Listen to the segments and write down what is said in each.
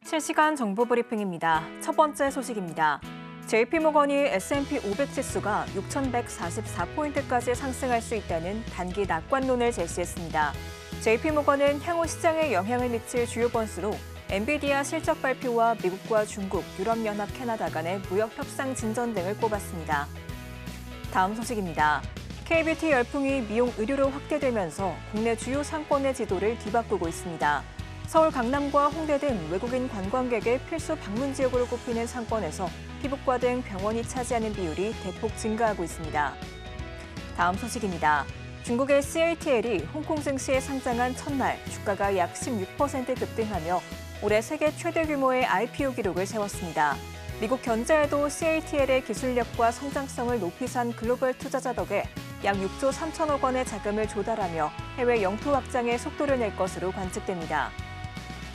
실시간 정보 브리핑입니다. 첫 번째 소식입니다. JP모건이 S&P 500 지수가 6,144포인트까지 상승할 수 있다는 단기 낙관론을 제시했습니다. JP모건은 향후 시장에 영향을 미칠 주요 변수로 엔비디아 실적 발표와 미국과 중국, 유럽연합, 캐나다 간의 무역 협상 진전 등을 꼽았습니다. 다음 소식입니다. K뷰티 열풍이 미용 의료로 확대되면서 국내 주요 상권의 지도를 뒤바꾸고 있습니다. 서울 강남과 홍대 등 외국인 관광객의 필수 방문 지역으로 꼽히는 상권에서 피부과 등 병원이 차지하는 비율이 대폭 증가하고 있습니다. 다음 소식입니다. 중국의 CATL이 홍콩 증시에 상장한 첫날 주가가 약 16% 급등하며 올해 세계 최대 규모의 IPO 기록을 세웠습니다. 미국 견자에도 CATL의 기술력과 성장성을 높이 산 글로벌 투자자 덕에 약 6조 3천억 원의 자금을 조달하며 해외 영토 확장에 속도를 낼 것으로 관측됩니다.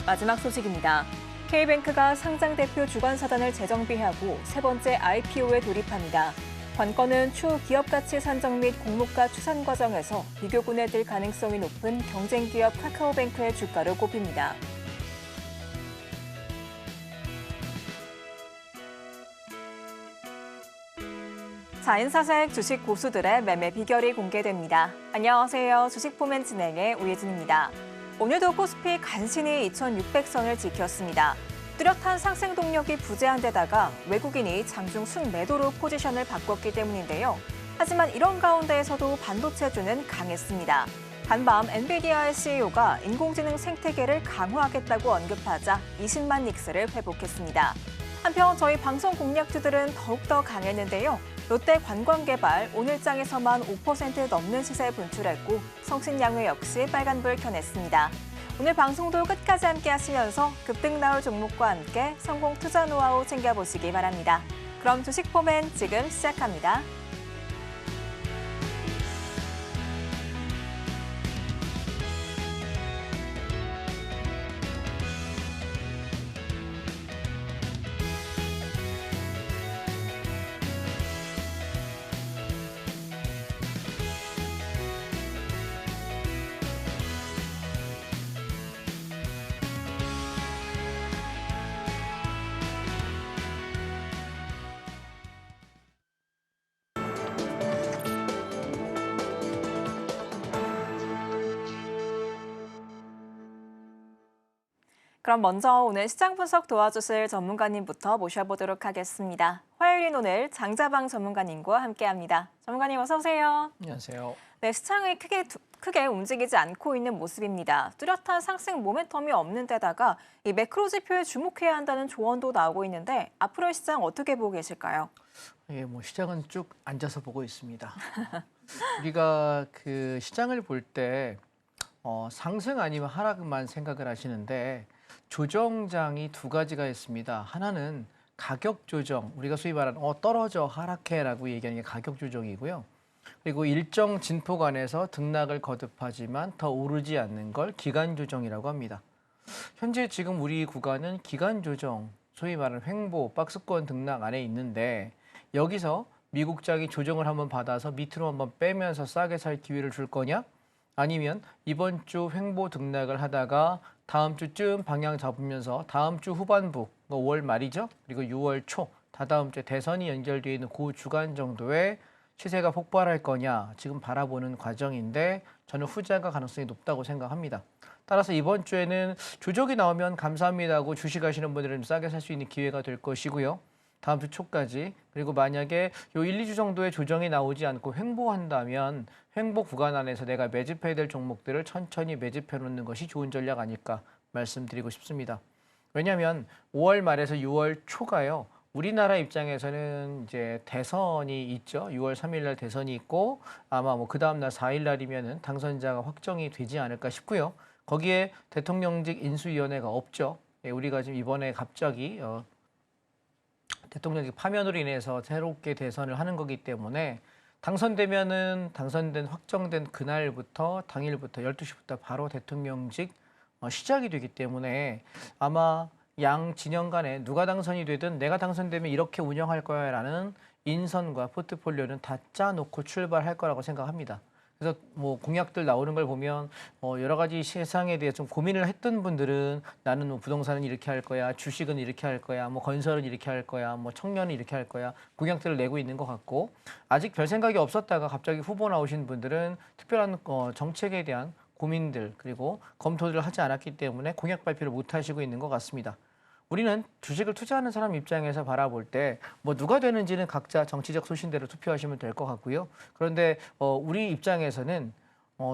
마지막 소식입니다. K뱅크가 상장 대표 주관사단을 재정비하고 세 번째 IPO에 돌입합니다. 관건은 추후 기업 가치 산정 및 공모가 추산 과정에서 비교군에 들 가능성이 높은 경쟁 기업 카카오뱅크의 주가로 꼽힙니다. 자인사색 주식 고수들의 매매 비결이 공개됩니다. 안녕하세요. 주식포맨 진행의 우예진입니다. 오늘도 코스피 간신히 2,600선을 지켰습니다. 뚜렷한 상승 동력이 부재한 데다가 외국인이 장중 순매도로 포지션을 바꿨기 때문인데요. 하지만 이런 가운데에서도 반도체주는 강했습니다. 간밤 엔비디아의 CEO가 인공지능 생태계를 강화하겠다고 언급하자 20만 닉스를 회복했습니다. 한편 저희 방송 공략주들은 더욱더 강했는데요. 롯데 관광개발 오늘장에서만 5% 넘는 시세에 분출했고 성신양회 역시 빨간불 켜냈습니다. 오늘 방송도 끝까지 함께 하시면서 급등 나올 종목과 함께 성공 투자 노하우 챙겨보시기 바랍니다. 그럼 주식포맨 지금 시작합니다. 그럼 먼저 오늘 시장 분석 도와주실 전문가님부터 모셔보도록 하겠습니다. 화요일인 오늘 장자방 전문가님과 함께합니다. 전문가님 어서 오세요. 안녕하세요. 네, 시장이 크게 움직이지 않고 있는 모습입니다. 뚜렷한 상승 모멘텀이 없는 데다가 이 매크로 지표에 주목해야 한다는 조언도 나오고 있는데 앞으로의 시장 어떻게 보고 계실까요? 예, 시장은 쭉 앉아서 보고 있습니다. 우리가 그 시장을 볼 때 상승 아니면 하락만 생각을 하시는데 조정장이 두 가지가 있습니다. 하나는 가격 조정, 우리가 소위 말하는 떨어져 하락해라고 얘기하는 게 가격 조정이고요. 그리고 일정 진폭안에서 등락을 거듭하지만 더 오르지 않는 걸 기간 조정이라고 합니다. 현재 지금 우리 구간은 기간 조정, 소위 말하는 횡보, 박스권 등락 안에 있는데 여기서 미국장이 조정을 한번 받아서 밑으로 한번 빼면서 싸게 살 기회를 줄 거냐? 아니면 이번 주 횡보 등락을 하다가 다음 주쯤 방향 잡으면서 다음 주 후반부, 5월 말이죠. 그리고 6월 초, 다다음 주에 대선이 연결되어 있는 그 주간 정도에 시세가 폭발할 거냐 지금 바라보는 과정인데 저는 후자가 가능성이 높다고 생각합니다. 따라서 이번 주에는 조정이 나오면 감사합니다 하고 주식하시는 분들은 싸게 살 수 있는 기회가 될 것이고요. 다음 주 초까지 그리고 만약에 요 1, 2주 정도의 조정이 나오지 않고 횡보한다면 횡보 구간 안에서 내가 매집해야 될 종목들을 천천히 매집해 놓는 것이 좋은 전략 아닐까 말씀드리고 싶습니다. 왜냐하면 5월 말에서 6월 초가요. 우리나라 입장에서는 이제 대선이 있죠. 6월 3일 날 대선이 있고 아마 그 다음 날 4일 날이면은 당선자가 확정이 되지 않을까 싶고요. 거기에 대통령직 인수위원회가 없죠. 예, 우리가 지금 이번에 갑자기 대통령직 파면으로 인해서 새롭게 대선을 하는 거기 때문에 당선되면은 당선된 확정된 그날부터 당일부터 12시부터 바로 대통령직 시작이 되기 때문에 아마 양 진영 간에 누가 당선이 되든 내가 당선되면 이렇게 운영할 거야라는 인선과 포트폴리오는 다 짜놓고 출발할 거라고 생각합니다. 그래서 뭐 공약들 나오는 걸 보면 여러 가지 세상에 대해 좀 고민을 했던 분들은 나는 뭐 부동산은 이렇게 할 거야, 주식은 이렇게 할 거야, 뭐 건설은 이렇게 할 거야, 뭐 청년은 이렇게 할 거야 공약들을 내고 있는 것 같고 아직 별 생각이 없었다가 갑자기 후보 나오신 분들은 특별한 정책에 대한 고민들 그리고 검토들을 하지 않았기 때문에 공약 발표를 못 하시고 있는 것 같습니다. 우리는 주식을 투자하는 사람 입장에서 바라볼 때 뭐 누가 되는지는 각자 정치적 소신대로 투표하시면 될 것 같고요. 그런데 우리 입장에서는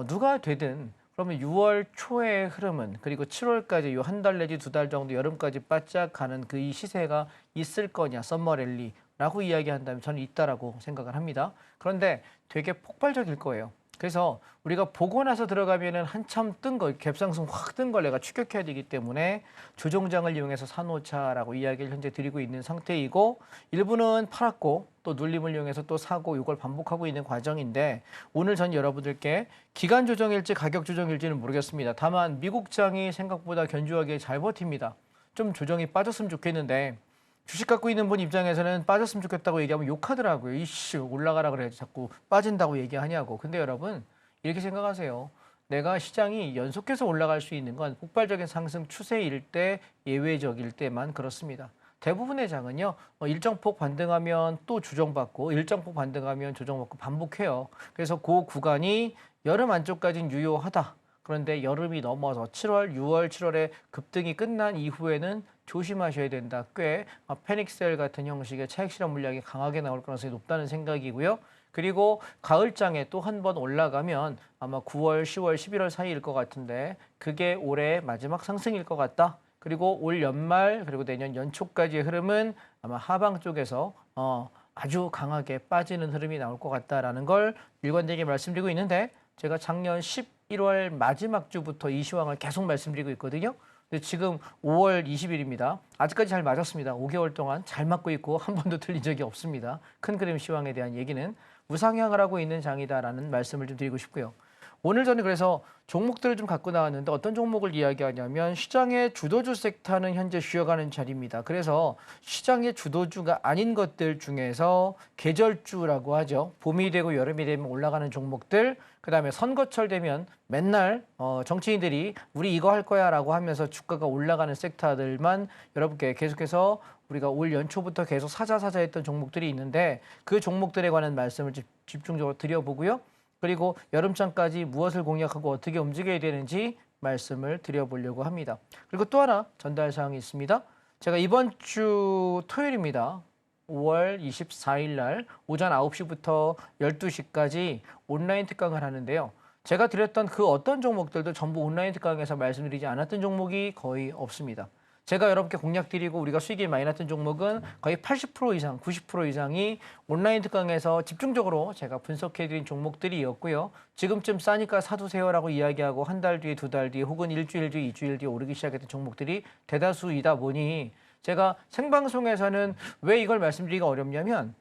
누가 되든 그러면 6월 초의 흐름은 그리고 7월까지 요 한 달 내지 두 달 정도 여름까지 바짝 가는 그 이 시세가 있을 거냐 썸머 랠리라고 이야기한다면 저는 있다라고 생각을 합니다. 그런데 되게 폭발적일 거예요. 그래서 우리가 보고 나서 들어가면은 한참 뜬 거, 갭상승 확 뜬 걸 내가 추격해야 되기 때문에 조정장을 이용해서 사놓자라고 이야기를 현재 드리고 있는 상태이고 일부는 팔았고 또 눌림을 이용해서 또 사고 이걸 반복하고 있는 과정인데 오늘 전 여러분들께 기간 조정일지 가격 조정일지는 모르겠습니다. 다만 미국장이 생각보다 견조하게 잘 버팁니다. 좀 조정이 빠졌으면 좋겠는데 주식 갖고 있는 분 입장에서는 빠졌으면 좋겠다고 얘기하면 욕하더라고요. 이씨 올라가라 그래야지 자꾸 빠진다고 얘기하냐고. 근데 여러분 이렇게 생각하세요. 내가 시장이 연속해서 올라갈 수 있는 건 폭발적인 상승 추세일 때 예외적일 때만 그렇습니다. 대부분의 장은요. 일정 폭 반등하면 또 조정받고 일정 폭 반등하면 조정받고 반복해요. 그래서 그 구간이 여름 안쪽까지는 유효하다. 그런데 여름이 넘어서 7월, 6월, 7월에 급등이 끝난 이후에는 조심하셔야 된다. 꽤 패닉셀 같은 형식의 차익 실현 물량이 강하게 나올 가능성이 높다는 생각이고요. 그리고 가을장에 또 한 번 올라가면 아마 9월, 10월, 11월 사이일 것 같은데 그게 올해 마지막 상승일 것 같다. 그리고 올 연말 그리고 내년 연초까지의 흐름은 아마 하방 쪽에서 아주 강하게 빠지는 흐름이 나올 것 같다라는 걸 일관되게 말씀드리고 있는데 제가 작년 11월 마지막 주부터 이 시황을 계속 말씀드리고 있거든요. 근데 지금 5월 20일입니다. 아직까지 잘 맞았습니다. 5개월 동안 잘 맞고 있고 한 번도 틀린 적이 없습니다. 큰 그림 시황에 대한 얘기는 우상향을 하고 있는 장이다라는 말씀을 좀 드리고 싶고요. 오늘 저는 그래서 종목들을 좀 갖고 나왔는데 어떤 종목을 이야기하냐면 시장의 주도주 섹터는 현재 쉬어가는 자리입니다. 그래서 시장의 주도주가 아닌 것들 중에서 계절주라고 하죠. 봄이 되고 여름이 되면 올라가는 종목들, 그다음에 선거철 되면 맨날 정치인들이 우리 이거 할 거야 라고 하면서 주가가 올라가는 섹터들만 여러분께 계속해서 우리가 올 연초부터 계속 사자 했던 종목들이 있는데 그 종목들에 관한 말씀을 집중적으로 드려보고요. 그리고 여름장까지 무엇을 공략하고 어떻게 움직여야 되는지 말씀을 드려보려고 합니다. 그리고 또 하나 전달 사항이 있습니다. 제가 이번 주 토요일입니다. 5월 24일 날 오전 9시부터 12시까지 온라인 특강을 하는데요. 제가 드렸던 그 어떤 종목들도 전부 온라인 특강에서 말씀드리지 않았던 종목이 거의 없습니다. 제가 여러분께 공략 드리고 우리가 수익이 많이 났던 종목은 거의 80% 이상, 90% 이상이 온라인 특강에서 집중적으로 제가 분석해드린 종목들이었고요. 지금쯤 싸니까 사두세요라고 이야기하고 한 달 뒤에, 두 달 뒤에 혹은 일주일 뒤에, 이주일 뒤에 오르기 시작했던 종목들이 대다수이다 보니 제가 생방송에서는 왜 이걸 말씀드리기가 어렵냐면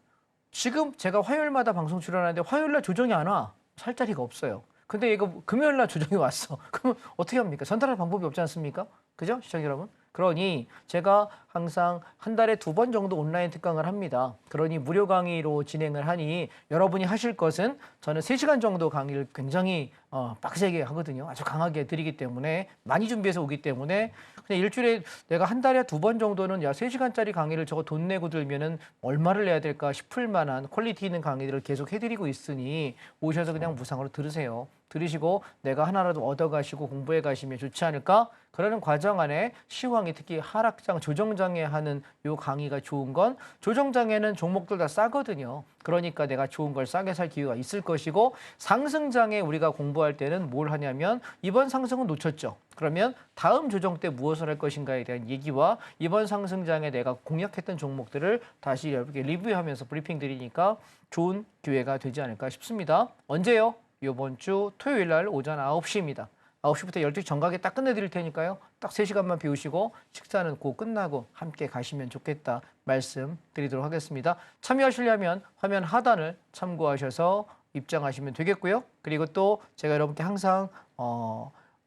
지금 제가 화요일마다 방송 출연하는데 화요일날 조정이 안 와. 살 자리가 없어요. 근데 이거 금요일날 조정이 왔어. 그러면 어떻게 합니까? 전달할 방법이 없지 않습니까? 그죠? 시청자 여러분? 그러니 제가 항상 한 달에 2번 정도 온라인 특강을 합니다. 그러니 무료 강의로 진행을 하니 여러분이 하실 것은 저는 3시간 정도 강의를 굉장히 빡세게 하거든요. 아주 강하게 드리기 때문에 많이 준비해서 오기 때문에 그냥 일주일에 내가 한 달에 2번 정도는 3시간짜리 강의를 저거 돈 내고 들면은 얼마를 내야 될까 싶을 만한 퀄리티 있는 강의들을 계속 해드리고 있으니 오셔서 그냥 무상으로 들으세요. 들으시고 내가 하나라도 얻어가시고 공부해 가시면 좋지 않을까? 그러는 과정 안에 시황이 특히 하락장, 조정장에 하는 요 강의가 좋은 건 조정장에는 종목들 다 싸거든요. 그러니까 내가 좋은 걸 싸게 살 기회가 있을 것이고 상승장에 우리가 공부할 때는 뭘 하냐면 이번 상승은 놓쳤죠. 그러면 다음 조정 때 무엇을 할 것인가에 대한 얘기와 이번 상승장에 내가 공략했던 종목들을 다시 여러분께 리뷰하면서 브리핑 드리니까 좋은 기회가 되지 않을까 싶습니다. 언제요? 이번 주 토요일 날 오전 9시입니다. 9시부터 12시 정각에 딱 끝내드릴 테니까요. 딱 3시간만 비우시고 식사는 곧 끝나고 함께 가시면 좋겠다 말씀드리도록 하겠습니다. 참여하시려면 화면 하단을 참고하셔서 입장하시면 되겠고요. 그리고 또 제가 여러분께 항상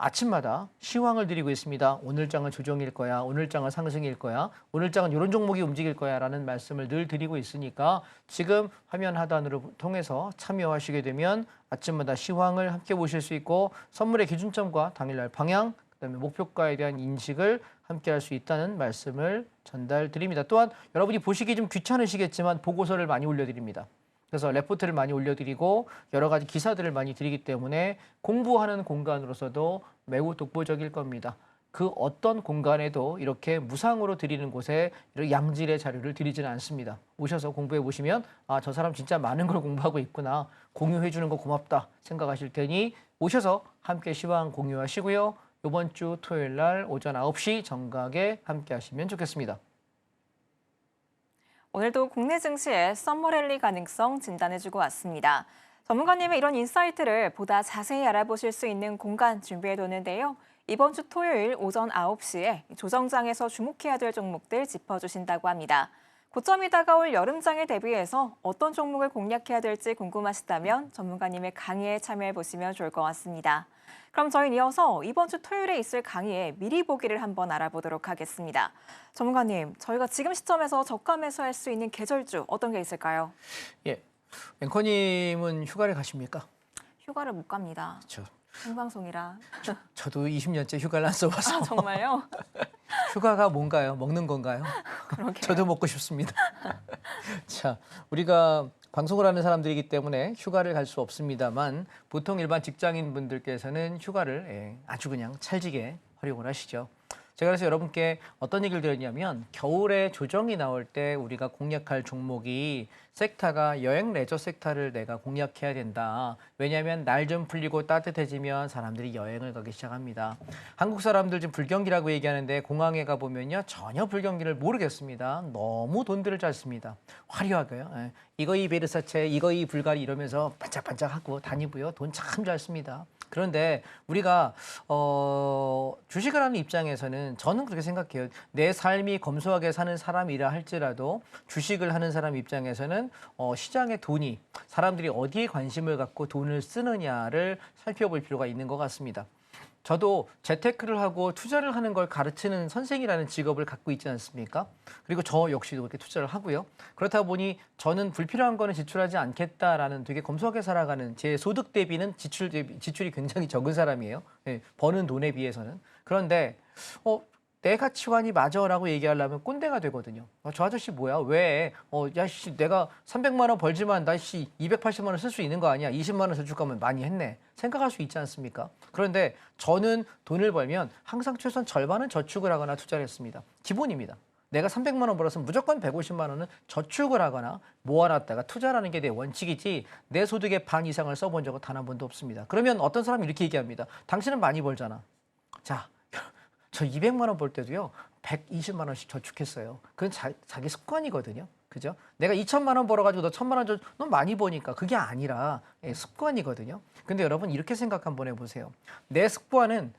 아침마다 시황을 드리고 있습니다. 오늘 장은 조정일 거야. 오늘 장은 상승일 거야. 오늘 장은 이런 종목이 움직일 거야 라는 말씀을 늘 드리고 있으니까 지금 화면 하단으로 통해서 참여하시게 되면 아침마다 시황을 함께 보실 수 있고 선물의 기준점과 당일날 방향, 그다음에 목표가에 대한 인식을 함께 할 수 있다는 말씀을 전달드립니다. 또한 여러분이 보시기 좀 귀찮으시겠지만 보고서를 많이 올려드립니다. 그래서 레포트를 많이 올려드리고 여러 가지 기사들을 많이 드리기 때문에 공부하는 공간으로서도 매우 독보적일 겁니다. 그 어떤 공간에도 이렇게 무상으로 드리는 곳에 이렇게 양질의 자료를 드리지는 않습니다. 오셔서 공부해 보시면 아, 저 사람 진짜 많은 걸 공부하고 있구나. 공유해 주는 거 고맙다 생각하실 테니 오셔서 함께 시황 공유하시고요. 이번 주 토요일 날 오전 9시 정각에 함께 하시면 좋겠습니다. 오늘도 국내 증시의 썸머랠리 가능성 진단해주고 왔습니다. 전문가님의 이런 인사이트를 보다 자세히 알아보실 수 있는 공간 준비해뒀는데요. 이번 주 토요일 오전 9시에 조정장에서 주목해야 될 종목들 짚어주신다고 합니다. 고점이 다가올 여름장에 대비해서 어떤 종목을 공략해야 될지 궁금하시다면 전문가님의 강의에 참여해보시면 좋을 것 같습니다. 그럼 저희는 이어서 이번 주 토요일에 있을 강의에 미리 보기를 한번 알아보도록 하겠습니다. 전문가님, 저희가 지금 시점에서 저가 매수할 수 있는 계절주 어떤 게 있을까요? 예, 앵커님은 휴가를 가십니까? 휴가를 못 갑니다. 그렇죠. 생방송이라. 저도 20년째 휴가를 안 써봐서. 아, 정말요? 휴가가 뭔가요? 먹는 건가요? 그러게요. 저도 먹고 싶습니다. 자, 우리가 방송을 하는 사람들이기 때문에 휴가를 갈 수 없습니다만 보통 일반 직장인 분들께서는 휴가를 아주 그냥 찰지게 활용을 하시죠. 제가 그래서 여러분께 어떤 얘기를 드렸냐면 겨울에 조정이 나올 때 우리가 공략할 종목이 섹터가 여행 레저 섹터를 내가 공략해야 된다. 왜냐하면 날 좀 풀리고 따뜻해지면 사람들이 여행을 가기 시작합니다. 한국 사람들 지금 불경기라고 얘기하는데 공항에 가보면요. 전혀 불경기를 모르겠습니다. 너무 돈들을 잘 씁니다. 화려하고요. 예. 이거 이 베르사체, 이거 이 불가리 이러면서 반짝반짝하고 다니고요. 돈 참 잘 씁니다. 그런데 우리가 주식을 하는 입장에서는 저는 그렇게 생각해요. 내 삶이 검소하게 사는 사람이라 할지라도 주식을 하는 사람 입장에서는 시장의 돈이 사람들이 어디에 관심을 갖고 돈을 쓰느냐를 살펴볼 필요가 있는 것 같습니다. 저도 재테크를 하고 투자를 하는 걸 가르치는 선생이라는 직업을 갖고 있지 않습니까? 그리고 저 역시도 그렇게 투자를 하고요. 그렇다 보니 저는 불필요한 거는 지출하지 않겠다라는 되게 검소하게 살아가는 제 소득 대비는 지출이 굉장히 적은 사람이에요. 예, 버는 돈에 비해서는. 그런데 내 가치관이 맞아라고 얘기하려면 꼰대가 되거든요. 저 아저씨 뭐야? 왜? 야씨 내가 300만 원 벌지만 나씨 280만 원 쓸 수 있는 거 아니야? 20만 원 저축 하면 많이 했네. 생각할 수 있지 않습니까? 그런데 저는 돈을 벌면 항상 최소한 절반은 저축을 하거나 투자를 했습니다. 기본입니다. 내가 300만 원 벌었으면 무조건 150만 원은 저축을 하거나 모아놨다가 투자라는 게 내 원칙이지 내 소득의 반 이상을 써본 적은 단 한 번도 없습니다. 그러면 어떤 사람이 이렇게 얘기합니다. 당신은 많이 벌잖아. 자, 저 200만 원 벌 때도요. 120만 원씩 저축했어요. 그건 자기 습관이거든요. 그죠? 내가 2천만 원 벌어가지고 너 1,000만 원 너 많이 버니까 그게 아니라 습관이거든요. 근데 여러분 이렇게 생각 한번 해보세요. 내 습관은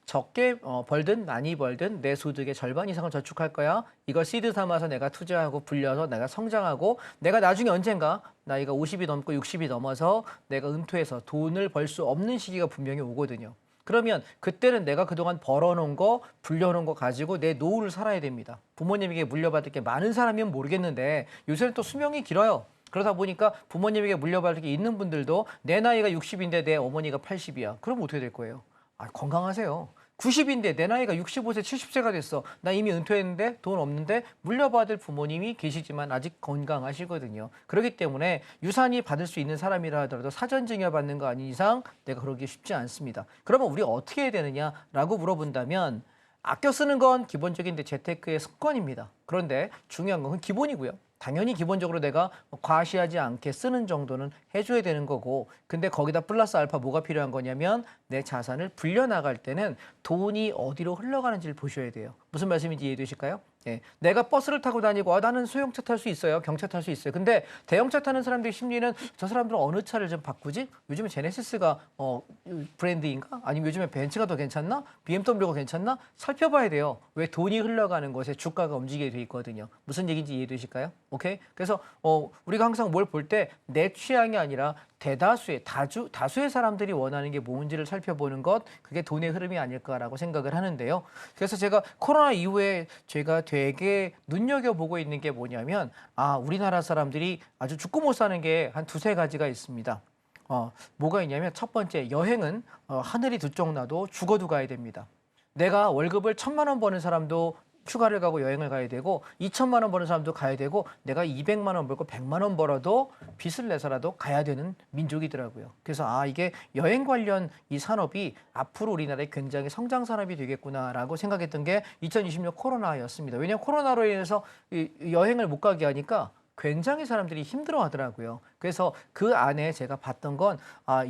적게 벌든 많이 벌든 내 소득의 절반 이상을 저축할 거야. 이걸 시드 삼아서 내가 투자하고 불려서 내가 성장하고 내가 나중에 언젠가 나이가 50이 넘고 60이 넘어서 내가 은퇴해서 돈을 벌 수 없는 시기가 분명히 오거든요. 그러면 그때는 내가 그동안 벌어놓은 거, 불려놓은 거 가지고 내 노후를 살아야 됩니다. 부모님에게 물려받을 게 많은 사람이면 모르겠는데 요새는 또 수명이 길어요. 그러다 보니까 부모님에게 물려받을 게 있는 분들도 내 나이가 60인데 내 어머니가 80이야. 그럼 어떻게 될 거예요? 건강하세요. 90인데 내 나이가 65세, 70세가 됐어. 나 이미 은퇴했는데 돈 없는데 물려받을 부모님이 계시지만 아직 건강하시거든요. 그렇기 때문에 유산이 받을 수 있는 사람이라 하더라도 사전 증여받는 거 아닌 이상 내가 그러기 쉽지 않습니다. 그러면 우리가 어떻게 해야 되느냐라고 물어본다면 아껴 쓰는 건 기본적인 재테크의 습관입니다. 그런데 중요한 건 기본이고요. 당연히 기본적으로 내가 과시하지 않게 쓰는 정도는 해줘야 되는 거고 근데 거기다 플러스 알파 뭐가 필요한 거냐면 내 자산을 불려나갈 때는 돈이 어디로 흘러가는지를 보셔야 돼요. 무슨 말씀인지 이해되실까요? 예, 내가 버스를 타고 다니고 나는 소형차 탈 수 있어요. 경차 탈 수 있어요. 근데 대형차 타는 사람들의 심리는 저 사람들은 어느 차를 좀 바꾸지? 요즘에 제네시스가 브랜드인가? 아니면 요즘에 벤츠가 더 괜찮나? BMW가 괜찮나? 살펴봐야 돼요. 왜 돈이 흘러가는 곳에 주가가 움직이게 돼 있거든요. 무슨 얘기인지 이해되실까요? 오케이? 그래서 우리가 항상 뭘 볼 때 내 취향이 아니라 다수의 사람들이 원하는 게 뭔지를 살펴보는 것, 그게 돈의 흐름이 아닐까라고 생각을 하는데요. 그래서 제가 코로나 이후에 제가 되게 눈여겨보고 있는 게 뭐냐면, 우리나라 사람들이 아주 죽고 못 사는 게 한 두세 가지가 있습니다. 뭐가 있냐면 첫 번째, 여행은 하늘이 두 쪽 나도 죽어도 가야 됩니다. 내가 월급을 1,000만 원 버는 사람도 휴가를 가고 여행을 가야 되고 2천만 원 버는 사람도 가야 되고 내가 200만 원 벌고 100만 원 벌어도 빚을 내서라도 가야 되는 민족이더라고요. 그래서 이게 여행 관련 이 산업이 앞으로 우리나라의 굉장히 성장 산업이 되겠구나라고 생각했던 게 2020년 코로나였습니다. 왜냐하면 코로나로 인해서 여행을 못 가게 하니까 굉장히 사람들이 힘들어 하더라고요. 그래서 그 안에 제가 봤던 건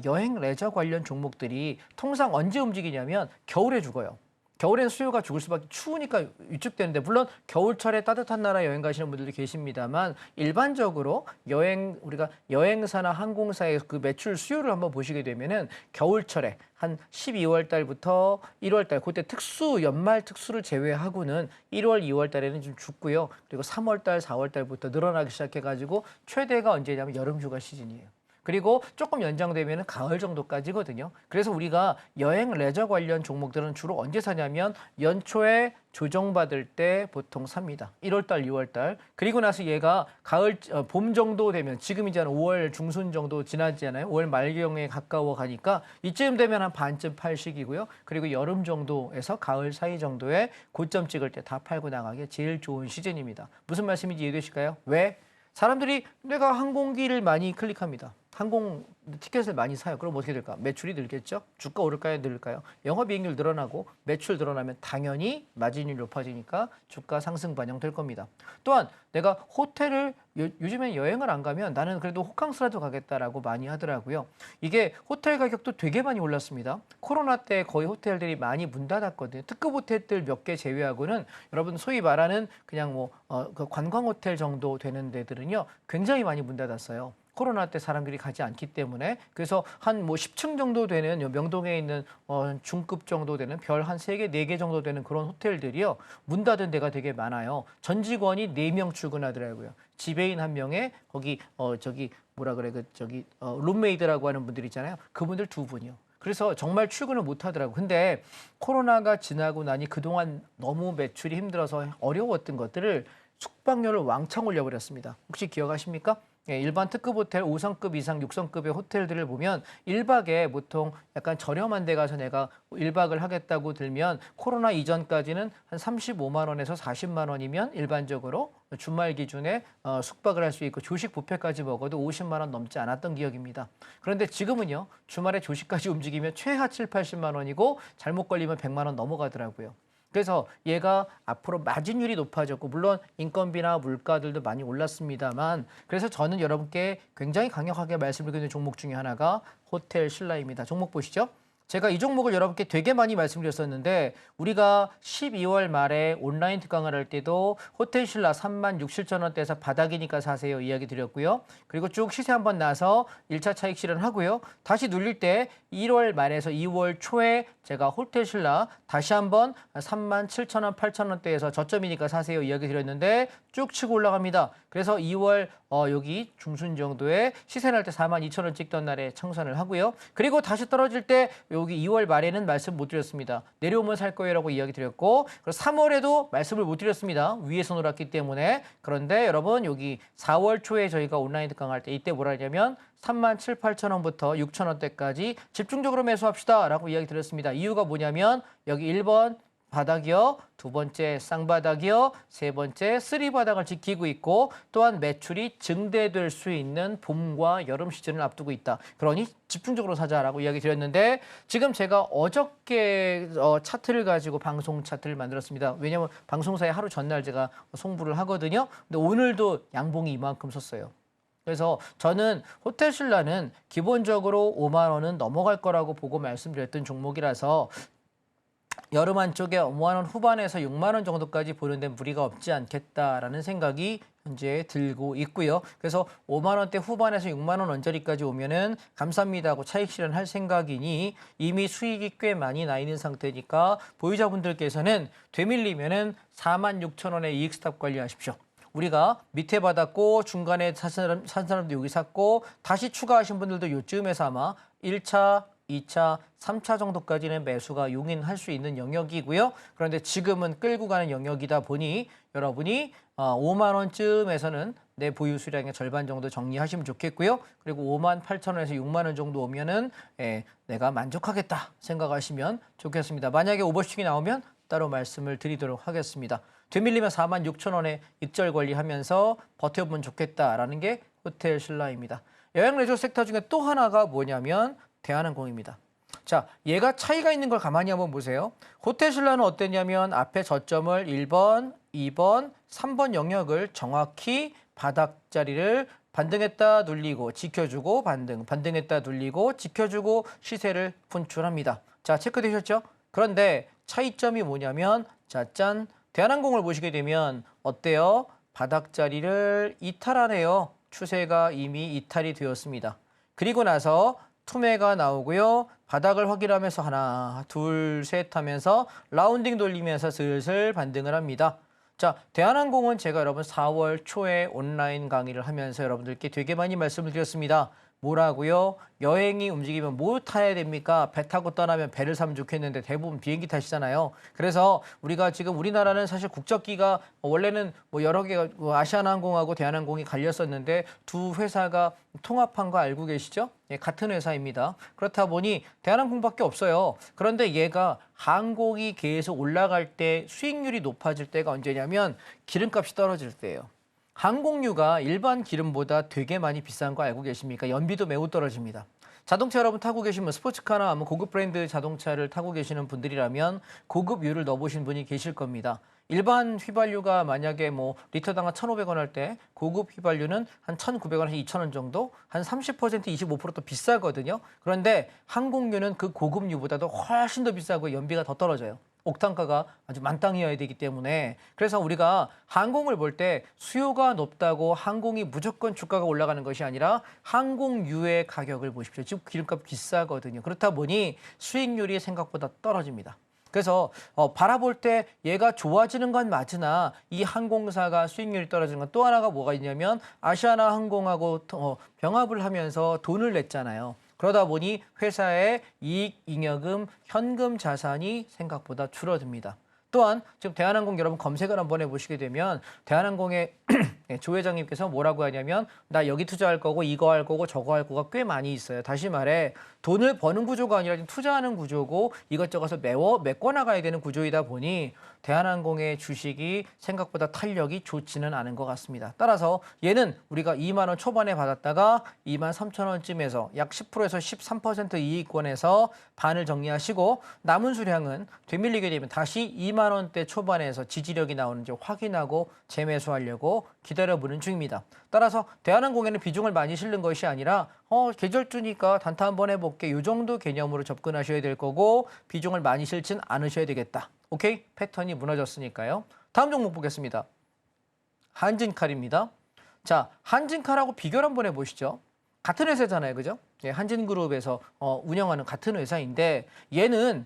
여행 레저 관련 종목들이 통상 언제 움직이냐면 겨울에 죽어요. 겨울엔 수요가 죽을 수밖에 추우니까 위축되는데 물론 겨울철에 따뜻한 나라 여행 가시는 분들도 계십니다만 일반적으로 우리가 여행사나 항공사의 그 매출 수요를 한번 보시게 되면은 겨울철에 한 12월 달부터 1월 달 그때 연말 특수를 제외하고는 1월, 2월 달에는 좀 죽고요. 그리고 3월 달, 4월 달부터 늘어나기 시작해 가지고 최대가 언제냐면 여름 휴가 시즌이에요. 그리고 조금 연장되면 가을 정도까지거든요. 그래서 우리가 여행 레저 관련 종목들은 주로 언제 사냐면 연초에 조정받을 때 보통 삽니다. 1월 달, 2월 달. 그리고 나서 얘가 봄 정도 되면 지금 이제 한 5월 중순 정도 지나지잖아요. 5월 말경에 가까워 가니까 이쯤 되면 한 반쯤 팔 시기고요. 그리고 여름 정도에서 가을 사이 정도에 고점 찍을 때 다 팔고 나가기 제일 좋은 시즌입니다. 무슨 말씀인지 이해되실까요? 왜? 사람들이 내가 항공기를 많이 클릭합니다. 항공 티켓을 많이 사요. 그럼 어떻게 될까? 매출이 늘겠죠? 주가 오를까요? 늘까요? 영업이익률 늘어나고 매출 늘어나면 당연히 마진율이 높아지니까 주가 상승 반영될 겁니다. 또한 내가 호텔을 요즘엔 여행을 안 가면 나는 그래도 호캉스라도 가겠다라고 많이 하더라고요. 이게 호텔 가격도 되게 많이 올랐습니다. 코로나 때 거의 호텔들이 많이 문 닫았거든요. 특급 호텔들 몇 개 제외하고는 여러분 소위 말하는 그냥 그 관광 호텔 정도 되는 데들은요 굉장히 많이 문 닫았어요. 코로나 때 사람들이 가지 않기 때문에. 그래서 한 10층 정도 되는 명동에 있는 중급 정도 되는 별 한 3개, 4개 정도 되는 그런 호텔들이요. 문 닫은 데가 되게 많아요. 전 직원이 4명 출근하더라고요. 지배인 1명에 거기 룸메이드라고 하는 분들 있잖아요. 그분들 2분이요. 그래서 정말 출근을 못 하더라고요. 근데 코로나가 지나고 나니 그동안 너무 매출이 힘들어서 어려웠던 것들을 숙박료를 왕창 올려버렸습니다. 혹시 기억하십니까? 일반 특급 호텔 5성급 이상 6성급의 호텔들을 보면 1박에 보통 약간 저렴한 데 가서 내가 1박을 하겠다고 들면 코로나 이전까지는 한 35만 원에서 40만 원이면 일반적으로 주말 기준에 숙박을 할 수 있고 조식 뷔페까지 먹어도 50만 원 넘지 않았던 기억입니다. 그런데 지금은요. 주말에 조식까지 움직이면 최하 7, 80만 원이고 잘못 걸리면 100만 원 넘어가더라고요. 그래서 얘가 앞으로 마진율이 높아졌고 물론 인건비나 물가들도 많이 올랐습니다만 그래서 저는 여러분께 굉장히 강력하게 말씀드리는 종목 중에 하나가 호텔 신라입니다. 종목 보시죠. 제가 이 종목을 여러분께 되게 많이 말씀드렸었는데 우리가 12월 말에 온라인 특강을 할 때도 호텔 신라 36,700원대에서 바닥이니까 사세요 이야기 드렸고요. 그리고 쭉 시세 한번 나서 1차 차익 실현하고요. 다시 눌릴 때 1월 말에서 2월 초에 제가 호텔 신라 다시 한번 37,000원, 8,000원대에서 저점이니까 사세요 이야기 드렸는데 쭉 치고 올라갑니다. 그래서 2월 여기 중순 정도에 시세 날 때 42,000원 찍던 날에 청산을 하고요. 그리고 다시 떨어질 때 여기 2월 말에는 말씀 못 드렸습니다. 내려오면 살 거예요라고 이야기 드렸고 그리고 3월에도 말씀을 못 드렸습니다. 위에서 놀았기 때문에. 그런데 여러분 여기 4월 초에 저희가 온라인 특강할 때 이때 뭐라 하냐면 37,000, 8,000원부터 6,000원대까지 집중적으로 매수합시다 라고 이야기 드렸습니다. 이유가 뭐냐면 여기 1번 바닥이요. 두 번째 쌍바닥이요. 세 번째 쓰리바닥을 지키고 있고 또한 매출이 증대될 수 있는 봄과 여름 시즌을 앞두고 있다. 그러니 집중적으로 사자라고 이야기 드렸는데 지금 제가 어저께 차트를 가지고 방송 차트를 만들었습니다. 왜냐하면 방송사에 하루 전날 제가 송부를 하거든요. 근데 오늘도 양봉이 이만큼 섰어요. 그래서 저는 호텔 신라는 기본적으로 5만 원은 넘어갈 거라고 보고 말씀드렸던 종목이라서 여름 한쪽에 5만 원 후반에서 6만 원 정도까지 보는 데 무리가 없지 않겠다라는 생각이 현재 들고 있고요. 그래서 5만 원대 후반에서 6만 원 언저리까지 오면은 감사합니다 하고 차익 실현할 생각이니 이미 수익이 꽤 많이 나 있는 상태니까 보유자분들께서는 되밀리면은 46,000원의 이익 스탑 관리하십시오. 우리가 밑에 받았고 중간에 산 사람도 여기 샀고 다시 추가하신 분들도 요쯤에서 아마 1차, 2차, 3차 정도까지는 매수가 용인할 수 있는 영역이고요. 그런데 지금은 끌고 가는 영역이다 보니 여러분이 5만 원쯤에서는 내 보유 수량의 절반 정도 정리하시면 좋겠고요. 그리고 5만 8천 원에서 6만 원 정도 오면은 내가 만족하겠다 생각하시면 좋겠습니다. 만약에 오버슈팅이 나오면 따로 말씀을 드리도록 하겠습니다. 되밀리면 4만 6천 원에 익절 관리하면서 버텨보면 좋겠다라는 게 호텔 신라입니다. 여행 레저 섹터 중에 또 하나가 뭐냐면 대한항공입니다. 자, 얘가 차이가 있는 걸 가만히 한번 보세요. 호텔 신라는 어땠냐면 앞에 저점을 1번, 2번, 3번 영역을 정확히 바닥자리를 반등했다 눌리고 지켜주고 반등했다 눌리고 지켜주고 시세를 분출합니다. 자, 체크되셨죠? 그런데 차이점이 뭐냐면 자, 짠! 대한항공을 보시게 되면 어때요? 바닥자리를 이탈하네요. 추세가 이미 이탈이 되었습니다. 그리고 나서 투매가 나오고요. 바닥을 확인하면서 하나, 둘, 셋 하면서 라운딩 돌리면서 슬슬 반등을 합니다. 자, 대한항공은 제가 여러분 4월 초에 온라인 강의를 하면서 여러분들께 되게 많이 말씀을 드렸습니다. 뭐라고요? 여행이 움직이면 뭐 타야 됩니까? 배 타고 떠나면 배를 사면 좋겠는데 대부분 비행기 타시잖아요. 그래서 우리가 지금 우리나라는 사실 국적기가 원래는 뭐 여러 개가 아시아나항공하고 대한항공이 갈렸었는데 두 회사가 통합한 거 알고 계시죠? 예, 같은 회사입니다. 그렇다 보니 대한항공밖에 없어요. 그런데 얘가 항공이 계속 올라갈 때 수익률이 높아질 때가 언제냐면 기름값이 떨어질 때예요. 항공유가 일반 기름보다 되게 많이 비싼 거 알고 계십니까? 연비도 매우 떨어집니다. 자동차 여러분 타고 계시면 스포츠카나 아마 고급 브랜드 자동차를 타고 계시는 분들이라면 고급유를 넣어보신 분이 계실 겁니다. 일반 휘발유가 만약에 뭐 리터당 한 1,500원 할 때 고급 휘발유는 한 1,900원, 한 2,000원 정도? 한 30%, 25%더 비싸거든요. 그런데 항공유는 그 고급유보다도 훨씬 더 비싸고 연비가 더 떨어져요. 옥탄가가 아주 만땅이어야 되기 때문에 그래서 우리가 항공을 볼 때 수요가 높다고 항공이 무조건 주가가 올라가는 것이 아니라 항공유의 가격을 보십시오. 지금 기름값 비싸거든요. 그렇다 보니 수익률이 생각보다 떨어집니다. 그래서 바라볼 때 얘가 좋아지는 건 맞으나 이 항공사가 수익률이 떨어지는 건 또 하나가 뭐가 있냐면 아시아나 항공하고 병합을 하면서 돈을 냈잖아요. 그러다 보니 회사의 이익, 잉여금, 현금 자산이 생각보다 줄어듭니다. 또한 지금 대한항공 여러분 검색을 한번 해보시게 되면 대한항공의 조 회장님께서 뭐라고 하냐면 나 여기 투자할 거고 이거 할 거고 저거 할 거가 꽤 많이 있어요. 다시 말해 돈을 버는 구조가 아니라 투자하는 구조고 이것저것을 메꿔나가야 되는 구조이다 보니 대한항공의 주식이 생각보다 탄력이 좋지는 않은 것 같습니다. 따라서 얘는 우리가 2만 원 초반에 받았다가 2만 3천 원쯤에서 약 10%에서 13% 이익권에서 반을 정리하시고 남은 수량은 되밀리게 되면 다시 2만 원대 초반에서 지지력이 나오는지 확인하고 재매수하려고 기다려보는 중입니다. 따라서 대한항공에는 비중을 많이 실는 것이 아니라 계절주니까 단타 한번 해볼게. 이 정도 개념으로 접근하셔야 될 거고 비중을 많이 실진 않으셔야 되겠다. 오케이? 패턴이 무너졌으니까요. 다음 종목 보겠습니다. 한진칼입니다. 자, 한진칼하고 비교를 한번 해보시죠. 같은 회사잖아요. 그죠? 예, 한진그룹에서 운영하는 같은 회사인데 얘는